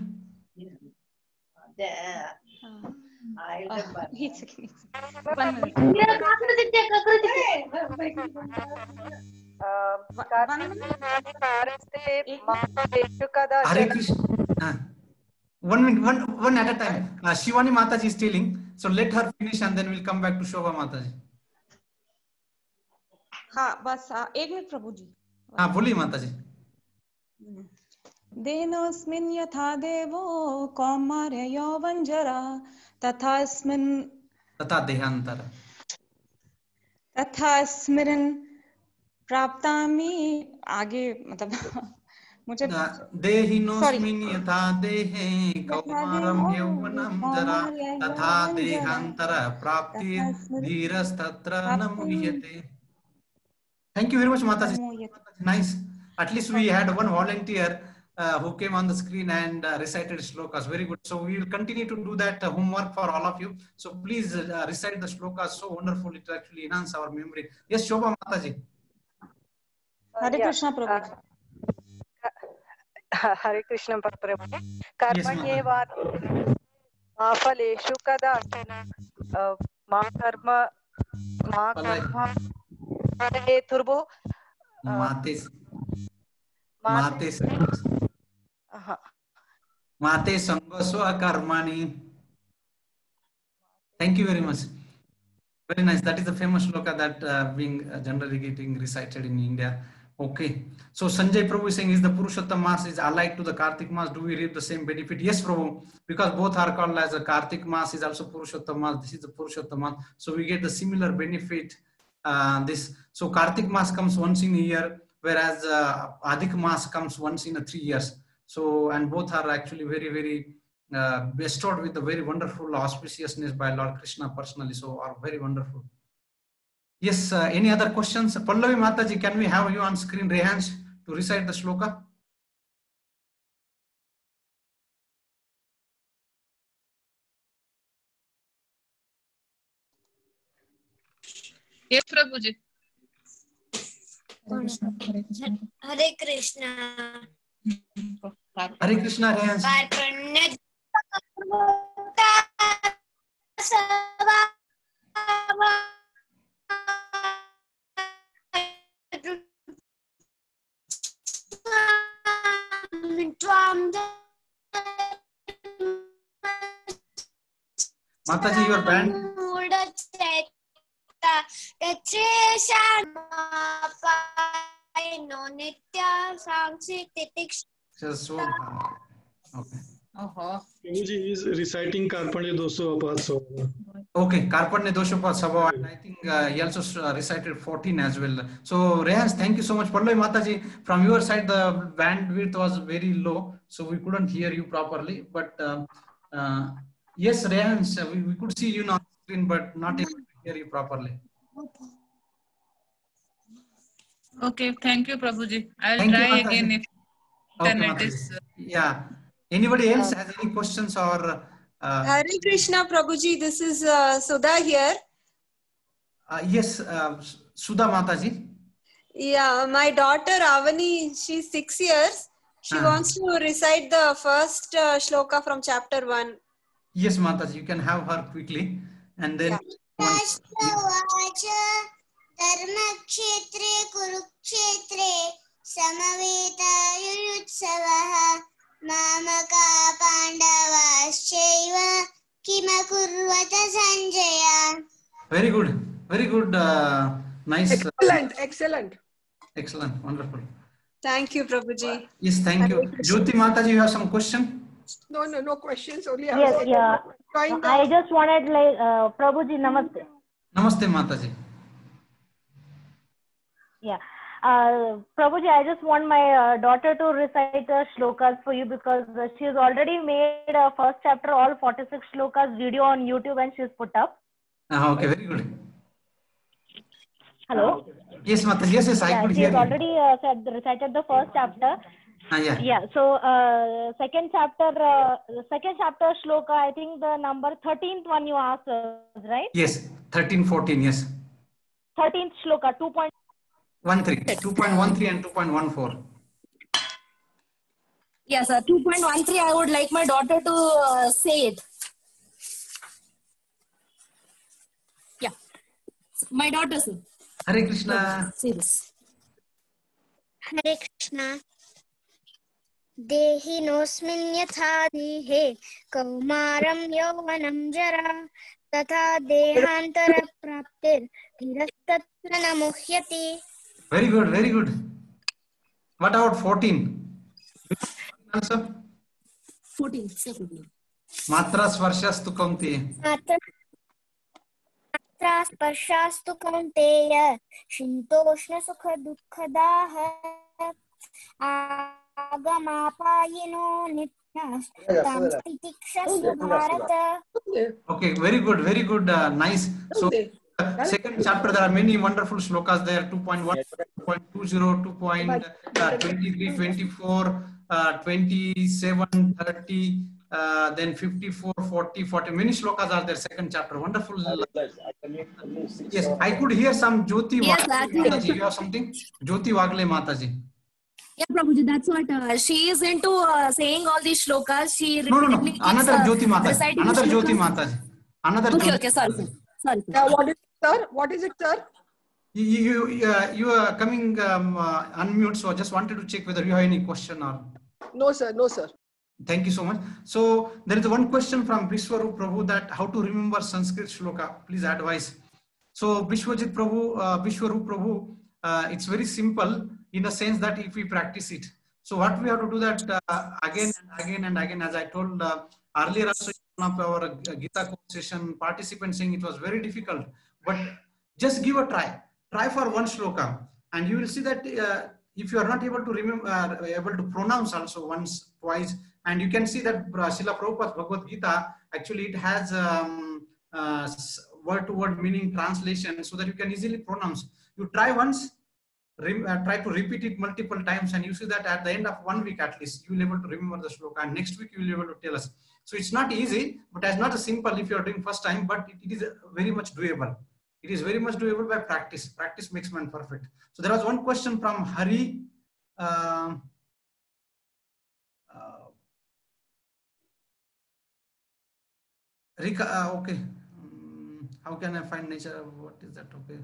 Hare Krishna. 1 minute, one at a time. Shivani Mataji is telling, so let her finish and then we'll come back to Shobha Mataji. हाँ बस 1 minute प्रभु जी। हाँ बोलिए माता जी। देनोस्मिन् यथा देवो कौमार्यो वंजरा तथा स्मिरन् प्राप्तामि। आगे मतलब मुझे देहिनोस्मिन् यथा देहे कौमारं यौवनं जरा तथा देहांतर प्राप्ति धीरस्तत्र न मुह्यते। Thank you very much Mataji. Nice. At least we had one volunteer who came on the screen and recited shlokas. Very good. So we will continue to do that homework for all of you. So please recite the shlokas. So wonderful. It will actually enhance our memory. Yes, Shobha Mataji. Hare Krishna Prabhu. Hare Krishna Prabhu. Karmanyeva Mafaleshu kadachana ma karma turbo Mate Sangaswa Karmani. Thank you very much. Very nice. That is the famous shloka that being generally getting recited in India. Okay. So Sanjay Prabhu is saying, is the Purushottam Mass is allied to the Kartik Mass? Do we reap the same benefit? Yes, Prabhu. Because both are called as a Kartik Mass is also Purushottam Mass. This is the Purushottam Mass. So we get the similar benefit. So Kartik Mass comes once in a year, whereas Adhik Mass comes once in 3 years. So, and both are actually very, very bestowed with a very wonderful auspiciousness by Lord Krishna personally. So are very wonderful. Yes, any other questions? Pallavi Mataji, can we have you on screen, Rehans, to recite the shloka? Yes, Prabhuji. Hare Krishna. Hare Krishna, Rehans. Mataji, your band. Just so okay. Prabhuji is reciting Karpanye Dosho Apasava. Okay, Karpanye Dosho Apasava, and I think he also recited 14 as well. So Rehans, thank you so much. Pallavi Mataji, from your side the bandwidth was very low, so we couldn't hear you properly. But yes, Rehans, we could see you on screen, but not able to hear you properly. Okay, thank you, Prabhuji. I'll Thank try you, again if internet is. Yeah. Anybody else has any questions or? Hare Krishna, Prabhuji. This is Sudha here. Yes, Sudha Mataji. Yeah, my daughter Avani, she's 6 years. She wants to recite the first shloka from chapter 1. Yes, Mataji, you can have her quickly. And then. Dharmakshetre Kurukshetre Samaveta Mamaka Pandavaschaiva Kimakurvata Sanjaya. Very good. Very good. Nice. Excellent. Excellent. Wonderful. Thank you, Prabhuji. Yes, thank you. Jyoti Mataji, you have some question? No questions. Only yes, I just wanted Prabhuji, namaste. Namaste, Mataji. Yeah. Prabhuji, I just want my daughter to recite shlokas for you because she's already made a first chapter, all 46 shlokas video on YouTube and she's put up. Okay, very good. Hello? Yes, Mataji. Yes, I could hear you. She has already recited the first chapter. Yeah. So, second chapter shloka, I think the number 13th one you asked us, right? Yes, 13, 14, yes. 13th shloka, 2.13 and 2.14. Yes, 2.13, I would like my daughter to say it. Yeah. My daughter, sir. Hare Krishna. Say this. Hare Krishna. Dehi nosmin yatha dehe kaumaram yauvanam jara tatha dehantara praptir dhirastatra namuhyati. Very good, very good. What about 14? Answer? 14. Matra svarshastu kaunteya. Matra sparshastu kaunteya shintoshna sukha dukkhadah agamapayino nityash tam stitikshasu bharata. Okay, very good, very good. Nice. So, second chapter, there are many wonderful shlokas there. 2.1, 2.20, 2.23, 24, 27, 30, then 54, 40, 40. Many shlokas are there. Second chapter. Wonderful. Yes, I could hear some Jyoti Mataji. You have something? Jyoti Wagle Mataji. Yeah, Prabhuji, that's what she is into saying all these shlokas. She No. Another Jyoti Mataji. Another Jyoti Mataji. Another. Okay, sorry. What is it, sir? What is it, sir? You are coming unmute, so I just wanted to check whether you have any question or. No, sir. Thank you so much. So there is one question from Vishwarup Prabhu that how to remember Sanskrit shloka. Please advise. So Vishwarup Prabhu, it's very simple in the sense that if we practice it. So what we have to do that again and again, as I told earlier also in one of our Gita course session, participants saying it was very difficult, but just give a try. Try for one shloka and you will see that if you are not able to remember, able to pronounce also once, twice, and you can see that Srila Prabhupada's Bhagavad Gita, actually it has word-to-word meaning translation so that you can easily pronounce. You try once, try to repeat it multiple times and you see that at the end of 1 week at least, you will be able to remember the shloka and next week you will be able to tell us. So it's not easy, but it's not as simple if you are doing first time, but it is very much doable. It is very much doable by practice. Practice makes man perfect. So there was one question from Hari. Rika, okay. How can I find nature? What is that? Okay.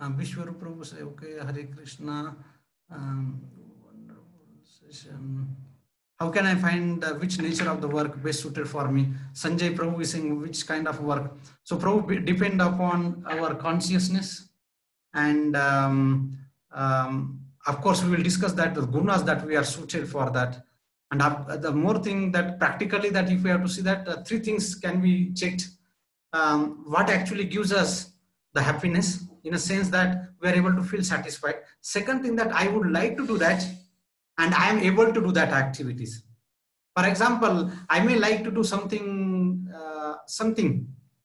Vishwarup Prabhu say, okay, Hare Krishna. Wonderful session. How can I find which nature of the work best suited for me? Sanjay Prabhu is saying which kind of work. So Prabhu depend upon our consciousness and of course, we will discuss that the gunas that we are suited for that. And the more thing that practically that if we have to see that three things can be checked. What actually gives us the happiness, in a sense that we are able to feel satisfied. Second thing, that I would like to do that and I am able to do that activities. For example, I may like to do something,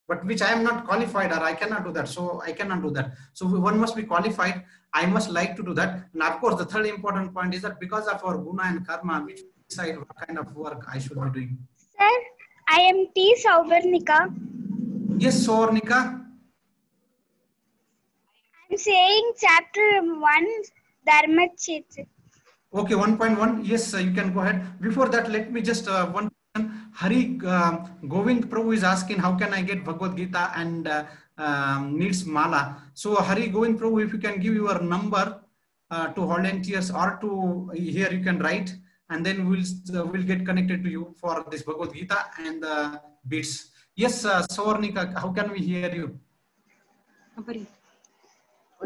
but which I am not qualified, or I cannot do that. So I cannot do that. So one must be qualified. I must like to do that. And of course, the third important point is that because of our guna and karma, which decide what kind of work I should be doing. Sir, I am T. Sauvarnika. Yes, Sauvarnika. I'm saying chapter 1, Dharma Chetra. Okay, 1.1. Yes, you can go ahead. Before that, let me just one question. Hari Govind Prabhu is asking, how can I get Bhagavad Gita and needs mala? So Hari Govind Prabhu, if you can give your number to volunteers, or to here you can write, and then we'll get connected to you for this Bhagavad Gita and the beats. Yes, Sauvarnika, how can we hear you?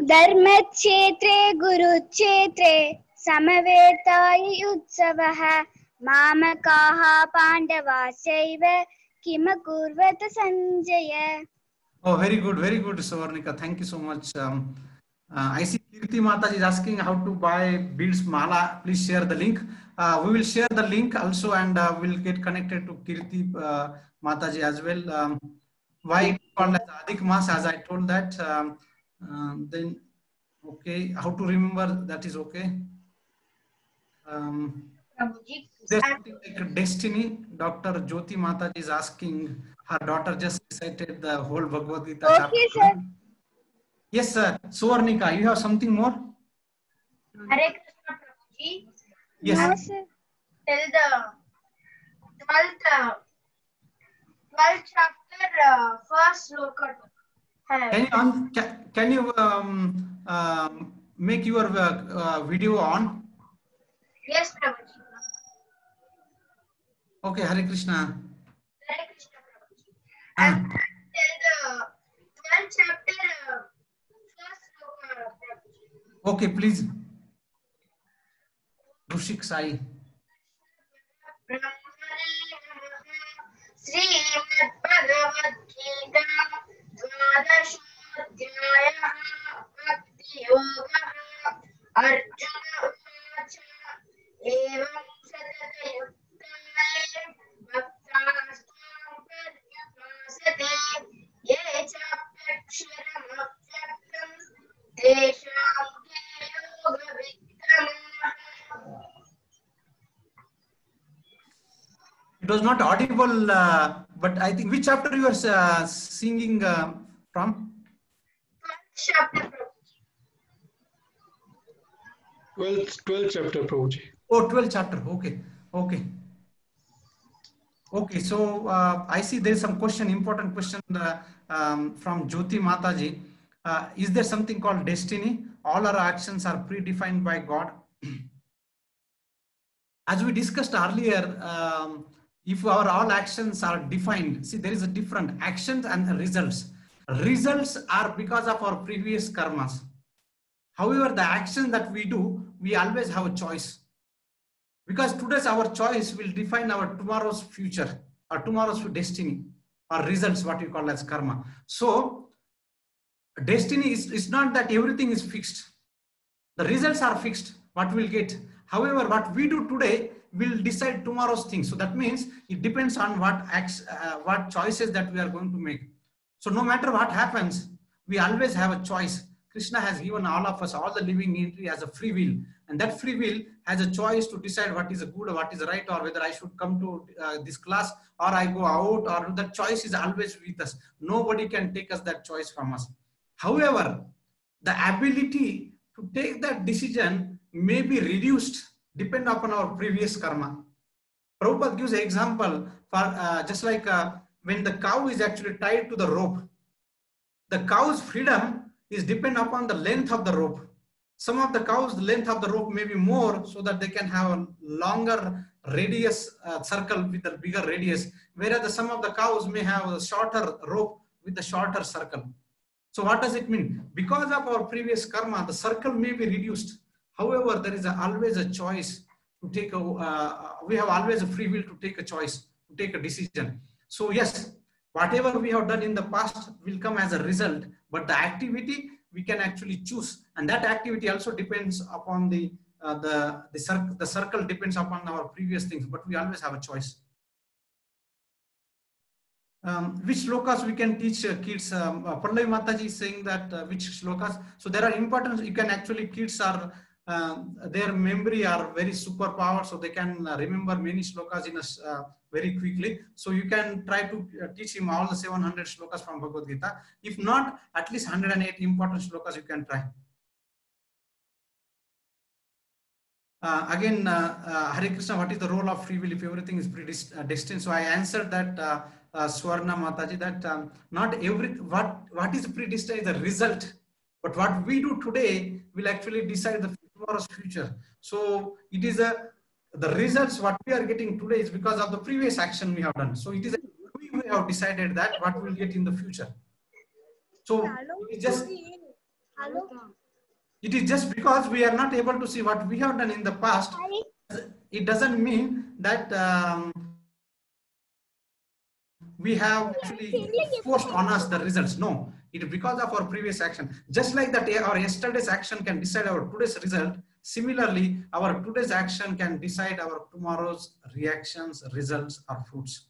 Dharma Chetre Guru Chetre Samavetayi Utsavaha Mamakaha Pandava Saiva Kima Kurvata Sanjaya. Oh, very good, Sauvarnika. Thank you so much. I see Kirti Mataji is asking how to buy beads mala. Please share the link. We will share the link also, and we'll get connected to Kirti Mataji as well. Why it's called as Adhik Mas, as I told that. Then, okay, how to remember that is okay. There's something like destiny. Dr. Jyoti Mataji is asking, her daughter just recited the whole Bhagavad Gita chapter. Okay, sir. Yes, sir. Sauvarnika, you have something more? Hare Krishna Prabhuji. Yes. No, sir. Till the 12th chapter, first sloka. Can you make your video on? Yes, Prabhuji. Okay, Hare Krishna. Hare Krishna Prabhuji. And till the 12th chapter, first sloka, Prabhuji. Okay, please. Rushik Sai. Srimad Bhagavad Gita Dvadashodhyaya Bhakti Yoga Arjuna Uvacha Evam Satata Yuktaye Bhaktastam Paryupasate Ye Chapraksharam Avyaktam Desham Ke Yoga Vikramah. It was not audible, but I think which chapter you are singing from? 12th chapter, 12th chapter, Prabhuji. Oh, 12th chapter. Okay. So I see there is some question, important question from Jyoti Mataji. Is there something called destiny? All our actions are predefined by God. As we discussed earlier, if our all actions are defined, see there is a different actions and results. Results are because of our previous karmas. However, the action that we do, we always have a choice. Because today's our choice will define our tomorrow's future or tomorrow's destiny or results, what we call as karma. So destiny is not that everything is fixed. The results are fixed, what we'll get. However, what we do today will decide tomorrow's things. So that means it depends on what choices that we are going to make. So no matter what happens, we always have a choice. Krishna has given all of us, all the living entity, as a free will. And that free will has a choice to decide what is a good or what is right, or whether I should come to this class or I go out, or that choice is always with us. Nobody can take us that choice from us. However, the ability to take that decision may be reduced depend upon our previous karma. Prabhupada gives an example for just like when the cow is actually tied to the rope. The cow's freedom is depend upon the length of the rope. Some of the cows, the length of the rope may be more so that they can have a longer radius circle with a bigger radius, whereas some of the cows may have a shorter rope with a shorter circle. So what does it mean? Because of our previous karma, the circle may be reduced. However, there is always a choice to take we have always a free will to take a choice, to take a decision. So yes, whatever we have done in the past will come as a result, but the activity we can actually choose, and that activity also depends upon the circle depends upon our previous things, but we always have a choice. Which shlokas we can teach kids? Pallavi Mataji is saying that which shlokas. So there are important, you can actually, kids are, their memory are very superpowered, so they can remember many shlokas in a, very quickly. So you can try to teach him all the 700 shlokas from Bhagavad Gita. If not, at least 108 important shlokas you can try. Again, Hare Krishna, what is the role of free will if everything is predestined? So I answered that, Swarna Mataji, that not every, what is predestined is the result, but what we do today will actually decide the tomorrow's future. So it is the results what we are getting today is because of the previous action we have done. So it is we have decided that what we will get in the future. So it is just because we are not able to see what we have done in the past. It doesn't mean that we have actually forced on us the results. No, it is because of our previous action. Just like that, our yesterday's action can decide our today's result. Similarly, our today's action can decide our tomorrow's reactions, results, or fruits.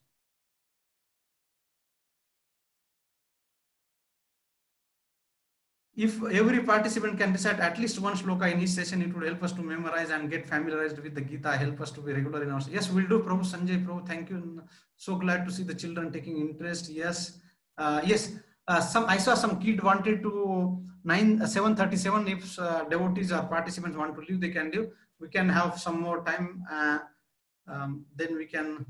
If every participant can decide at least one shloka in each session, it would help us to memorize and get familiarized with the Gita, help us to be regular in our... Yes, we'll do, Prabhu. Sanjay, Prabhu, thank you. So glad to see the children taking interest. Yes. Yes. I saw some kid wanted to 7:37. If devotees or participants want to leave, they can leave. We can have some more time. Then we can...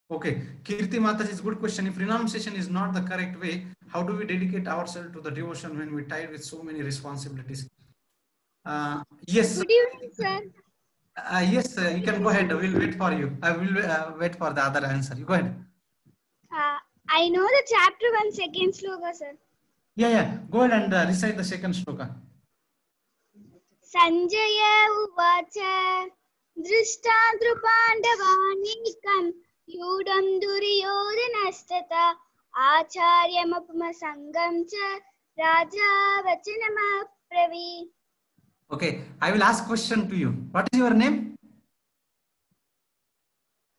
Okay, Kirti Mataji's good question. If renunciation is not the correct way, how do we dedicate ourselves to the devotion when we're tied with so many responsibilities? Yes. Good evening, sir. Yes, you can go ahead. We'll wait for you. I will wait for the other answer. You go ahead. I know the chapter 1 second sloka, sir. Yeah. Go ahead and recite the second sloka. Sanjaya uvacha drishtadru pandavanikam Yudam Duryodhanastata Acharyamapama Sangam cha Raja Vachanama Pravi. Okay, I will ask question to you. What is your name?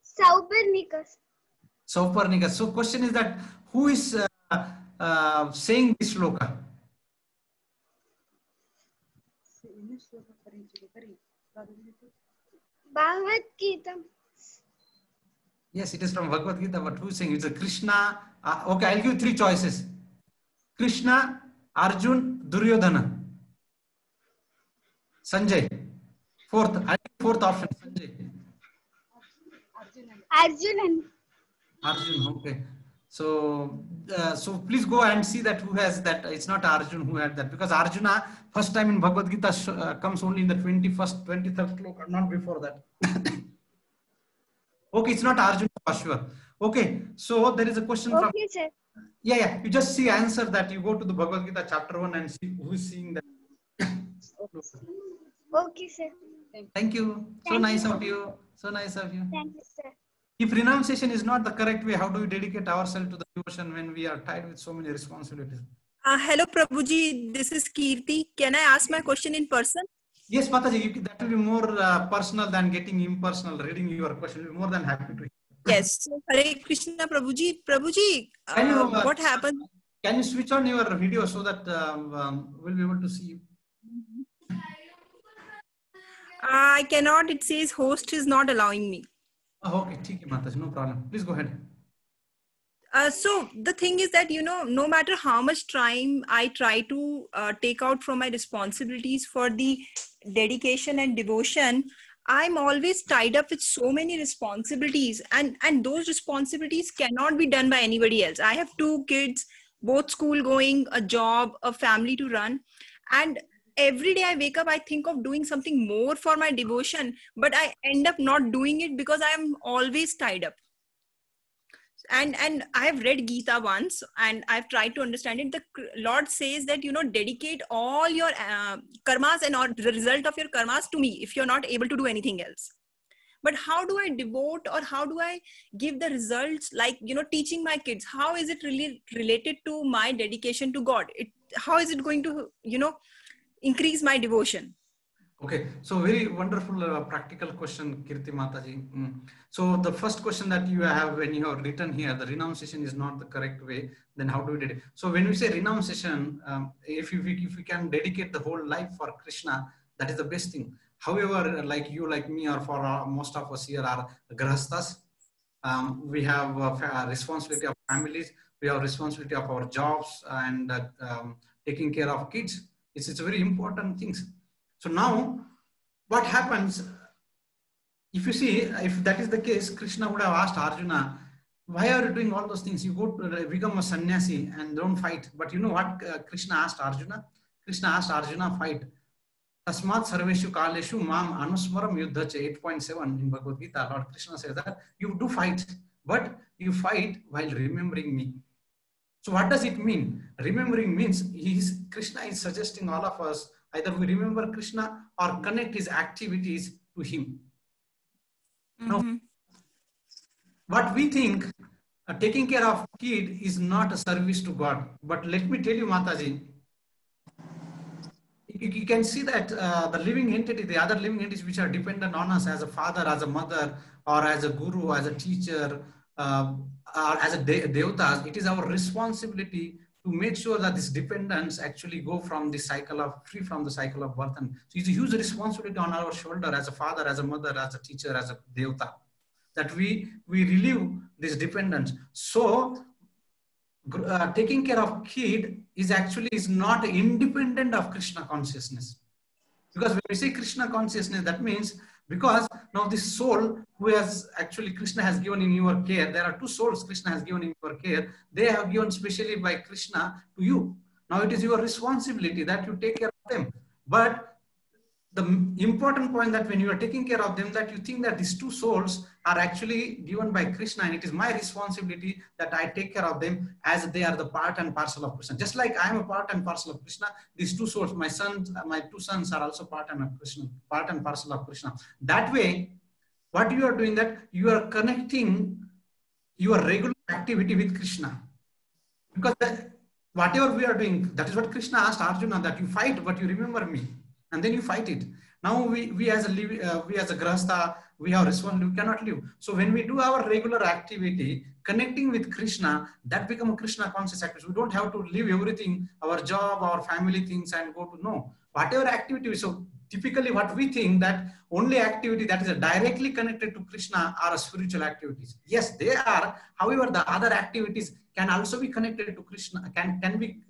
Sauparnika. Sauparnika. So question is that who is saying this shloka? Bhagavad Gita. Yes, it is from Bhagavad Gita, but who is saying? It's a Krishna. Okay, I'll give 3 choices. Krishna, Arjun, Duryodhana. Sanjay. Fourth option, Sanjay. Arjun, okay. So please go and see that who has that. It's not Arjun who had that, because Arjuna first time in Bhagavad Gita comes only in the 21st, 23rd sloka, not before that. Okay, it's not Arjuna for sure. Okay, so there is a question from... Okay, sir. Yeah. You just see answer that. You go to the Bhagavad Gita chapter 1 and see who is seeing that. Okay, sir. Thank you. So nice of you. So nice of you. Thank you, sir. If renunciation is not the correct way, how do we dedicate ourselves to the devotion when we are tied with so many responsibilities? Hello, Prabhuji. This is Kirti. Can I ask my question in person? Yes, Mataji, that will be more personal than getting impersonal. Reading your question, we'll be more than happy to hear. Yes. Hare Krishna, Prabhuji. Prabhuji, what happened? Can you switch on your video so that we'll be able to see you? I cannot. It says host is not allowing me. Okay, Mataji, no problem. Please go ahead. So the thing is that, no matter how much time I try to take out from my responsibilities for the dedication and devotion, I'm always tied up with so many responsibilities, and those responsibilities cannot be done by anybody else. I have 2 kids, both school going, a job, a family to run. And every day I wake up, I think of doing something more for my devotion, but I end up not doing it because I'm always tied up. And I've read Gita once, and I've tried to understand it. The Lord says that, dedicate all your karmas and all the result of your karmas to me if you're not able to do anything else. But how do I devote, or how do I give the results, like, teaching my kids? How is it really related to my dedication to God? How is it going to, increase my devotion? Okay, so very wonderful practical question, Kirti Mataji. So the first question that you have when you have written here, the renunciation is not the correct way, then how do we do it? So when we say renunciation, if we can dedicate the whole life for Krishna, that is the best thing. However, like you, like me, or for most of us here are grahasthas. We have a responsibility of families, we have responsibility of our jobs, and taking care of kids. It's a very important things. So now, what happens, if you see, if that is the case, Krishna would have asked Arjuna, why are you doing all those things? You go to become a sannyasi and don't fight. But you know what Krishna asked Arjuna? Krishna asked Arjuna, fight. Tasmat sarveshu kaleshu mam anusmaram yuddhacha, 8.7 in Bhagavad Gita. Lord Krishna says that you do fight, but you fight while remembering me. So what does it mean? Remembering means Krishna is suggesting all of us, either we remember Krishna or connect his activities to him. Now, what we think, taking care of kid is not a service to God. But let me tell you, Mataji, you can see that the living entity, the other living entities which are dependent on us as a father, as a mother, or as a guru, as a teacher, or as a devatas, it is our responsibility to make sure that these dependents actually go from the cycle of, free from the cycle of birth. And so it's a huge responsibility on our shoulder as a father, as a mother, as a teacher, as a devata, that we relieve these dependents. So taking care of kid is not independent of Krishna consciousness. Because when we say Krishna consciousness, that means because now this soul who has actually Krishna has given in your care, there are two souls Krishna has given in your care. They have given specially by Krishna to you. Now it is your responsibility that you take care of them. But the important point that when you are taking care of them, that you think that these two souls are actually given by Krishna, and it is my responsibility that I take care of them as they are the part and parcel of Krishna. Just like I am a part and parcel of Krishna, these two souls, my two sons are also part and parcel of Krishna. That way, what you are doing, that you are connecting your regular activity with Krishna. Because whatever we are doing, that is what Krishna asked Arjuna, that you fight, but you remember me. And then you fight it. Now we as a grahastha, we have responsibility, we cannot live. So when we do our regular activity, connecting with Krishna, that becomes a Krishna conscious activity. We don't have to leave everything, our job, our family things, and go to no. Whatever activity. So typically what we think that only activity that is directly connected to Krishna are spiritual activities. Yes, they are. However, the other activities can also be connected to Krishna, can be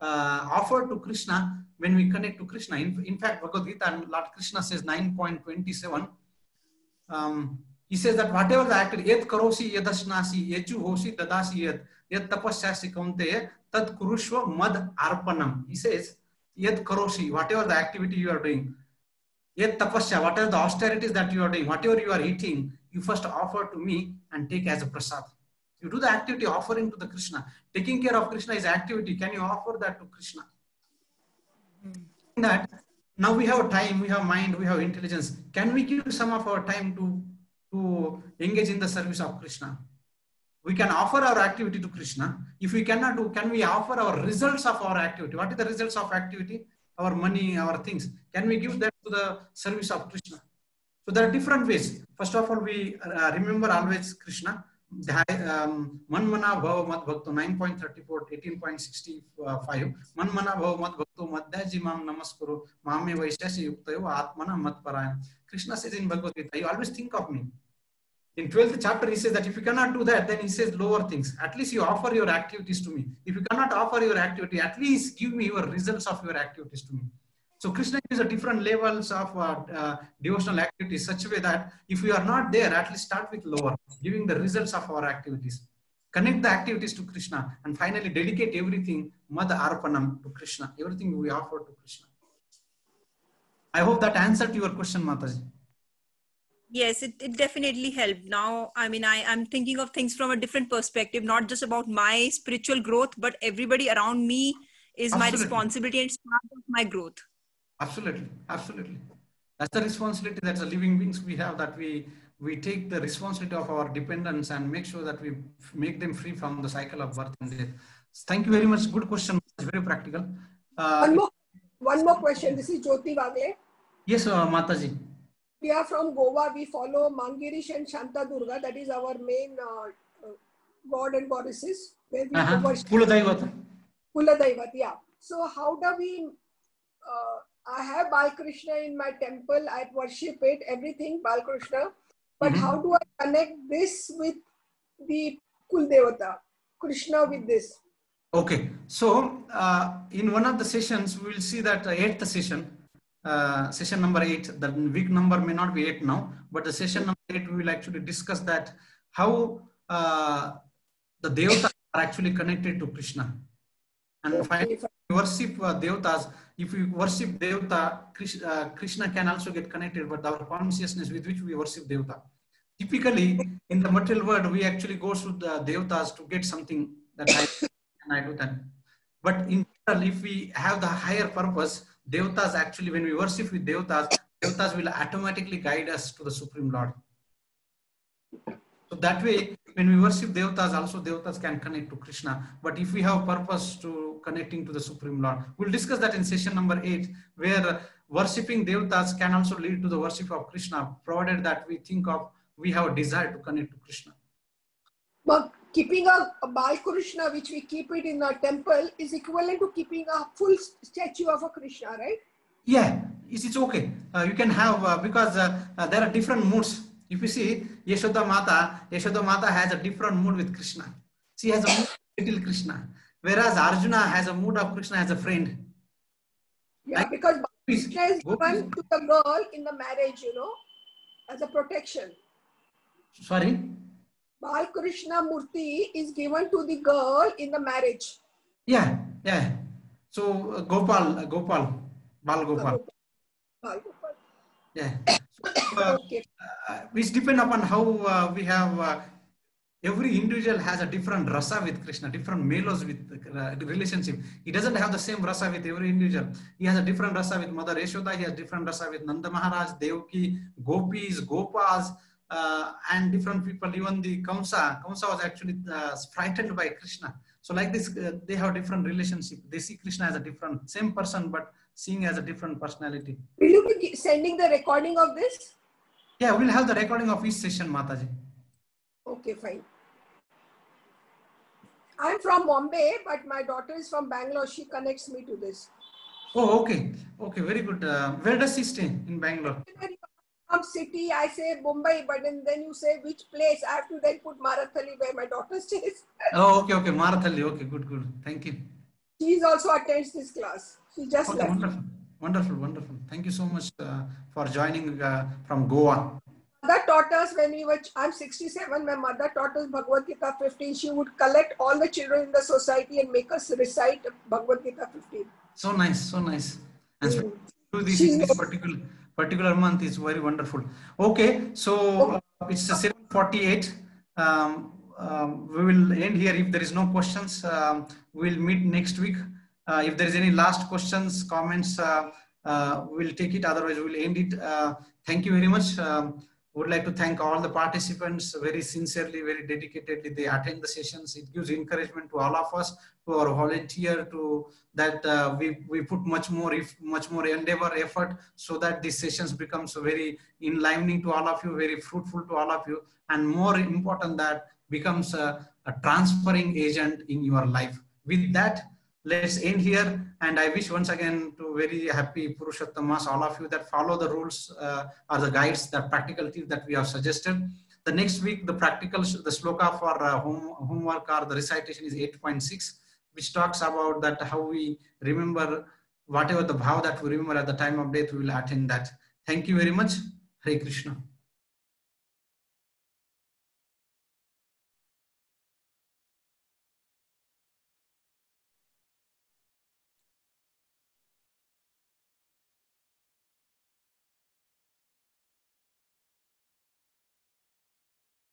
offered to Krishna when we connect to Krishna. In fact, Bhagavad Gita, Lord Krishna says 9.27, he says that whatever the activity, yet karosi yadasnasi yeju hosi dadasi yet tapasyasi kaunteya tad kurushva mad arpanam. He says, yet karosi, whatever the activity you are doing, yet tapasya, whatever the austerities that you are doing, whatever you are eating, you first offer to me and take as a prasad. You do the activity offering to the Krishna. Taking care of Krishna is activity. Can you offer that to Krishna? That now we have time, we have mind, we have intelligence. Can we give some of our time to engage in the service of Krishna? We can offer our activity to Krishna. If we cannot do, can we offer our results of our activity? What is the results of activity? Our money, our things. Can we give that to the service of Krishna? So there are different ways. First of all, we remember always Krishna. Manmana bhava mad bhakto 9.34, 18.65. Manmana bhava mad bhakto madhyaji mam namaskuru mame vaishasi yuktayo atmana mad parayam. Krishna says in Bhagavad Gita, you always think of me. In 12th chapter, he says that if you cannot do that, then he says lower things. At least you offer your activities to me. If you cannot offer your activity, at least give me your results of your activities to me. So Krishna uses different levels of devotional activities such a way that if we are not there, at least start with lower, giving the results of our activities. Connect the activities to Krishna and finally dedicate everything, Mad Arpanam, to Krishna. Everything we offer to Krishna. I hope that answered your question, Mataji. Yes, it definitely helped. Now, I mean, I'm thinking of things from a different perspective, not just about my spiritual growth, but everybody around me is my responsibility and it's part of my growth. Absolutely. Absolutely. That's the responsibility that the living beings we have, that we take the responsibility of our dependents and make sure that we make them free from the cycle of birth and death. Thank you very much. Good question. It's very practical. One more question. This is Jyoti Wagle. Yes, Mataji. We are from Goa. We follow Mangirish and Shanta Durga. That is our main god and goddesses. Where we worship. Kuladaivat, yeah. So how do we... I have Balkrishna in my temple. I worship it, everything, Balkrishna. But how do I connect this with the Kuldevata, Krishna with this? Okay. So in one of the sessions, we will see that 8th session, session number 8, the week number may not be 8 now, but the session number 8, we will actually discuss that how the Devatas are actually connected to Krishna. And finally, worship Devatas. If we worship Devata, Krishna can also get connected, but our consciousness with which we worship Devata. Typically, in the material world, we actually go to the Devatas to get something that I do that. But in general, if we have the higher purpose, Devatas actually, when we worship with Devatas, Devatas will automatically guide us to the Supreme Lord. So that way, when we worship Devatas, also Devatas can connect to Krishna. But if we have purpose to connecting to the Supreme Lord, we'll discuss that in session number 8, where worshipping Devatas can also lead to the worship of Krishna, provided that we have a desire to connect to Krishna. But keeping a Balkrishna, which we keep it in our temple, is equivalent to keeping a full statue of a Krishna, right? Yeah, it's okay. You can have, because there are different moods. If you see Yashoda Mata has a different mood with Krishna. She has a mood with little Krishna. Whereas Arjuna has a mood of Krishna as a friend. Yeah, like, because Krishna is given to the girl in the marriage, as a protection. Sorry? Balkrishna Murti is given to the girl in the marriage. Yeah. So Bal Gopal. Yeah. Which depend upon how we have, every individual has a different rasa with Krishna, different melos with the relationship. He doesn't have the same rasa with every individual. He has a different rasa with Mother Yashoda, he has different rasa with Nanda Maharaj, Devaki, Gopis, Gopas, and different people. Even the Kamsa was actually frightened by Krishna. So like this, they have different relationship. They see Krishna as a different, same person, but seeing as a different personality. Will you be sending the recording of this? Yeah, we'll have the recording of each session, Mataji. Okay, fine. I'm from Bombay, but my daughter is from Bangalore. She connects me to this. Oh, okay. Okay, very good. Where does she stay in Bangalore? From city, I say Mumbai, but then you say which place. I have to then put Marathali where my daughter stays. Oh, okay. Marathali. Okay, good. Thank you. She also attends this class. She just left. Wonderful. Thank you so much for joining from Goa. Mother taught us when we were, I'm 67, my mother taught us Bhagavad Gita 15. She would collect all the children in the society and make us recite Bhagavad Gita 15. So nice. And this particular month is very wonderful. Okay, so it's 7:48. We will end here. If there is no questions, we'll meet next week. If there is any last questions, comments, we'll take it. Otherwise, we'll end it. Thank you very much. Would like to thank all the participants very sincerely, very dedicatedly. They attend the sessions. It gives encouragement to all of us, to our volunteer, to that we put much more endeavor, effort, so that these sessions becomes very enlivening to all of you, very fruitful to all of you, and more important, that becomes a transferring agent in your life. With that, let's end here, and I wish once again to very happy Purushottam, all of you that follow the rules or the guides, the practical tips that we have suggested. The next week, the sloka for homework or the recitation is 8.6, which talks about that how we remember whatever the bhav that we remember at the time of death, we will attend that. Thank you very much. Hare Krishna.